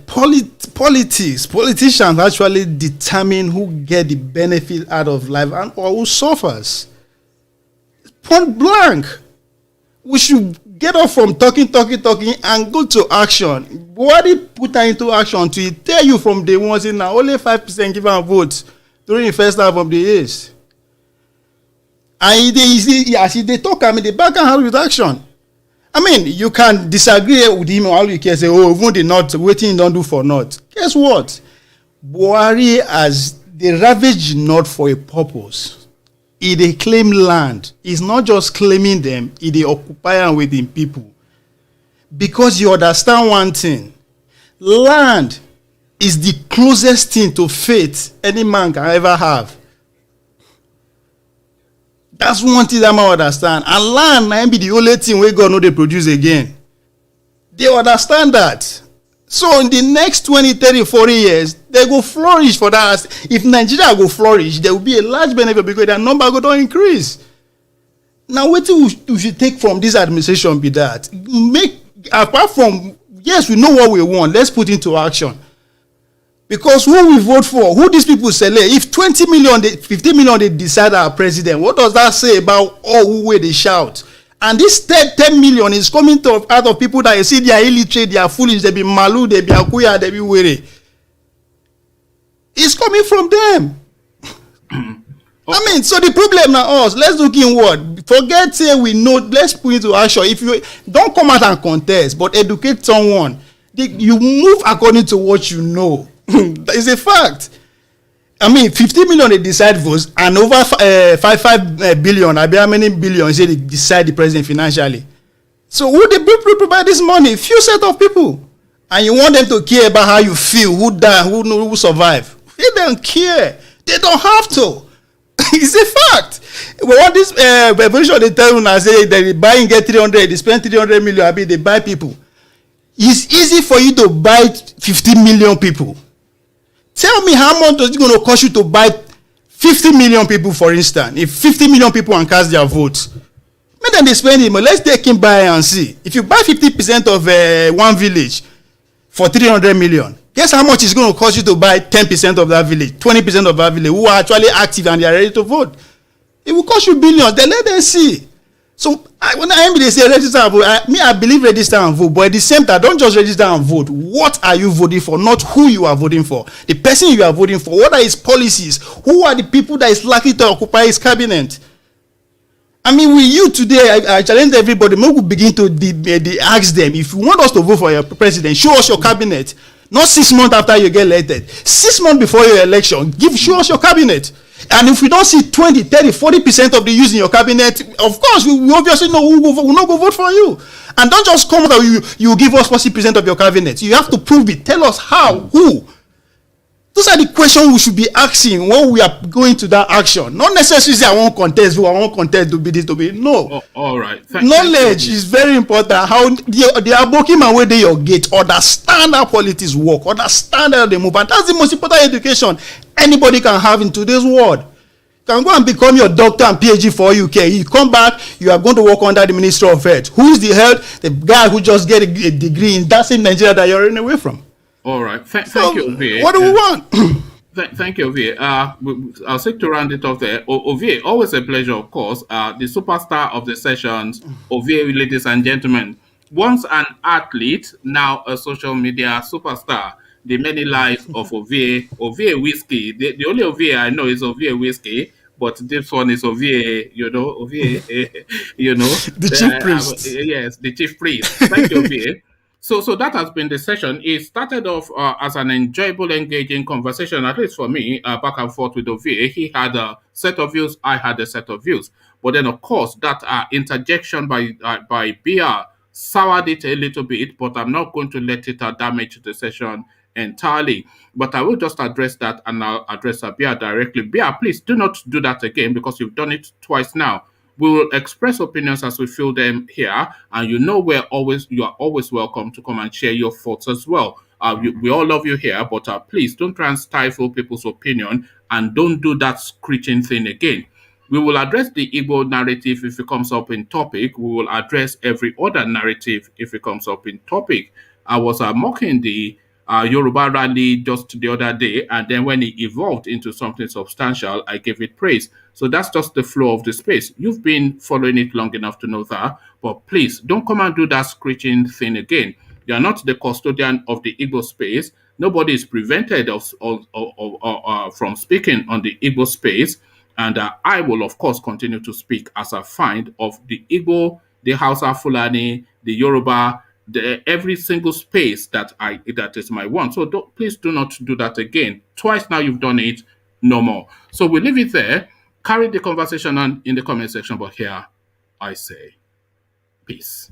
politicians actually determine who get the benefit out of life and or who suffers. Point blank. We should Get off from talking, and go to action. Buhari put her into action to tell you from day one, say now only 5% give her votes during the first half of the years. And as they talk, I mean, they back and hand with action. I mean, you can disagree with him all you can say, oh, even the not waiting don't do for not. Guess what? Buhari has they ravaged not for a purpose. They claim land. It's not just claiming them, they occupy them with the people. Because you understand one thing. Land is the closest thing to faith any man can ever have. That's one thing that man understand. And land might be the only thing we God know they produce again. They understand that. So in the next 20, 30, 40 years, they go flourish for that. If Nigeria go flourish, there will be a large benefit because their number go to increase. Now, what we should take from this administration be that apart from, yes, we know what we want, let's put into action. Because who we vote for, who these people select, if 20 million, 50 million they decide our president, what does that say about all who way they shout? And this 10 million is coming out of people that you see they are illiterate, they are foolish, they be malu, they be akuya, they be weary. It's coming from them. I mean, so the problem now us, let's look inward. Forget say we know, let's put it to action. If you don't come out and contest, but educate someone, you move according to what you know. That is a fact. I mean, 50 million they decide votes, and over 5 billion, I mean, how many billions they decide the president financially. So who they provide this money? Few set of people. And you want them to care about how you feel, who die, who survive. They don't care. They don't have to. It's a fact. But what this revolution they tell you now, say they buy and get 300, they spend 300 million, I mean, they buy people. It's easy for you to buy 50 million people. Tell me how much is it going to cost you to buy 50 million people, for instance? If 50 million people can cast their votes, make them they spend it. Let's take him by and see. If you buy 50% of one village for 300 million, guess how much it's going to cost you to buy 10% of that village, 20% of that village who are actually active and they are ready to vote? It will cost you billions. Then let them see. So when they say register and vote, I believe register and vote, but at the same time, don't just register and vote. What are you voting for? Not who you are voting for. The person you are voting for. What are his policies? Who are the people that is likely to occupy his cabinet? I mean, with you today, I challenge everybody. Maybe we begin to ask them, if you want us to vote for your president, show us your cabinet. Not 6 months after you get elected. 6 months before your election, show us your cabinet. And if we don't see 20, 30, 40% of the use in your cabinet, of course, we obviously know who will not go vote for you. And don't just come that you give us 40% of your cabinet. You have to prove it. Tell us how, who. Those are the questions we should be asking when we are going to that action. Not necessarily say I won't contest, who I won't contest to be this, to be. No. Oh, all right. Knowledge is very important. How the abokim and where they your gate, understand how politics work, understand how they move. And that's the most important education anybody can have in today's world. You can go and become your doctor and PhD for UK. You come back, you are going to work under the Ministry of Health. Who is the health? The guy who just get a degree in that same Nigeria that you're running away from. All right. Thank you, Ovie. What do we want? Thank you, Ovie. I'll seek to round it off there. Ovie, always a pleasure, of course. The superstar of the sessions, Ovie, ladies and gentlemen. Once an athlete, now a social media superstar. The many lives of Ovie Whiskey. The only Ovie I know is Ovie Whiskey, but this one is Ovie, Ovie, the chief priest. Yes, the chief priest. Thank you, Ovie. So that has been the session. It started off as an enjoyable, engaging conversation, at least for me, back and forth with Ovie. He had a set of views, I had a set of views. But then, of course, that interjection by BR soured it a little bit, but I'm not going to let it damage the session entirely. But I will just address that, and I'll address BR directly. BR, please do not do that again, because you've done it twice now. We will express opinions as we feel them here, and you are always welcome to come and share your thoughts as well. We all love you here, but please don't try and stifle people's opinion, and don't do that screeching thing again. We will address the Igbo narrative if it comes up in topic. We will address every other narrative if it comes up in topic. I was mocking the Yoruba rally just the other day, and then when it evolved into something substantial, I gave it praise. So that's just the flow of the space. You've been following it long enough to know that, but please don't come and do that screeching thing again. You are not the custodian of the Igbo space. Nobody is prevented from speaking on the Igbo space. And I will, of course, continue to speak as I find of the Igbo, the Hausa Fulani, the Yoruba, every single space that is my one. So please do not do that again. Twice now you've done it, no more. So we leave it there. Carry the conversation on in the comment section, but here I say peace.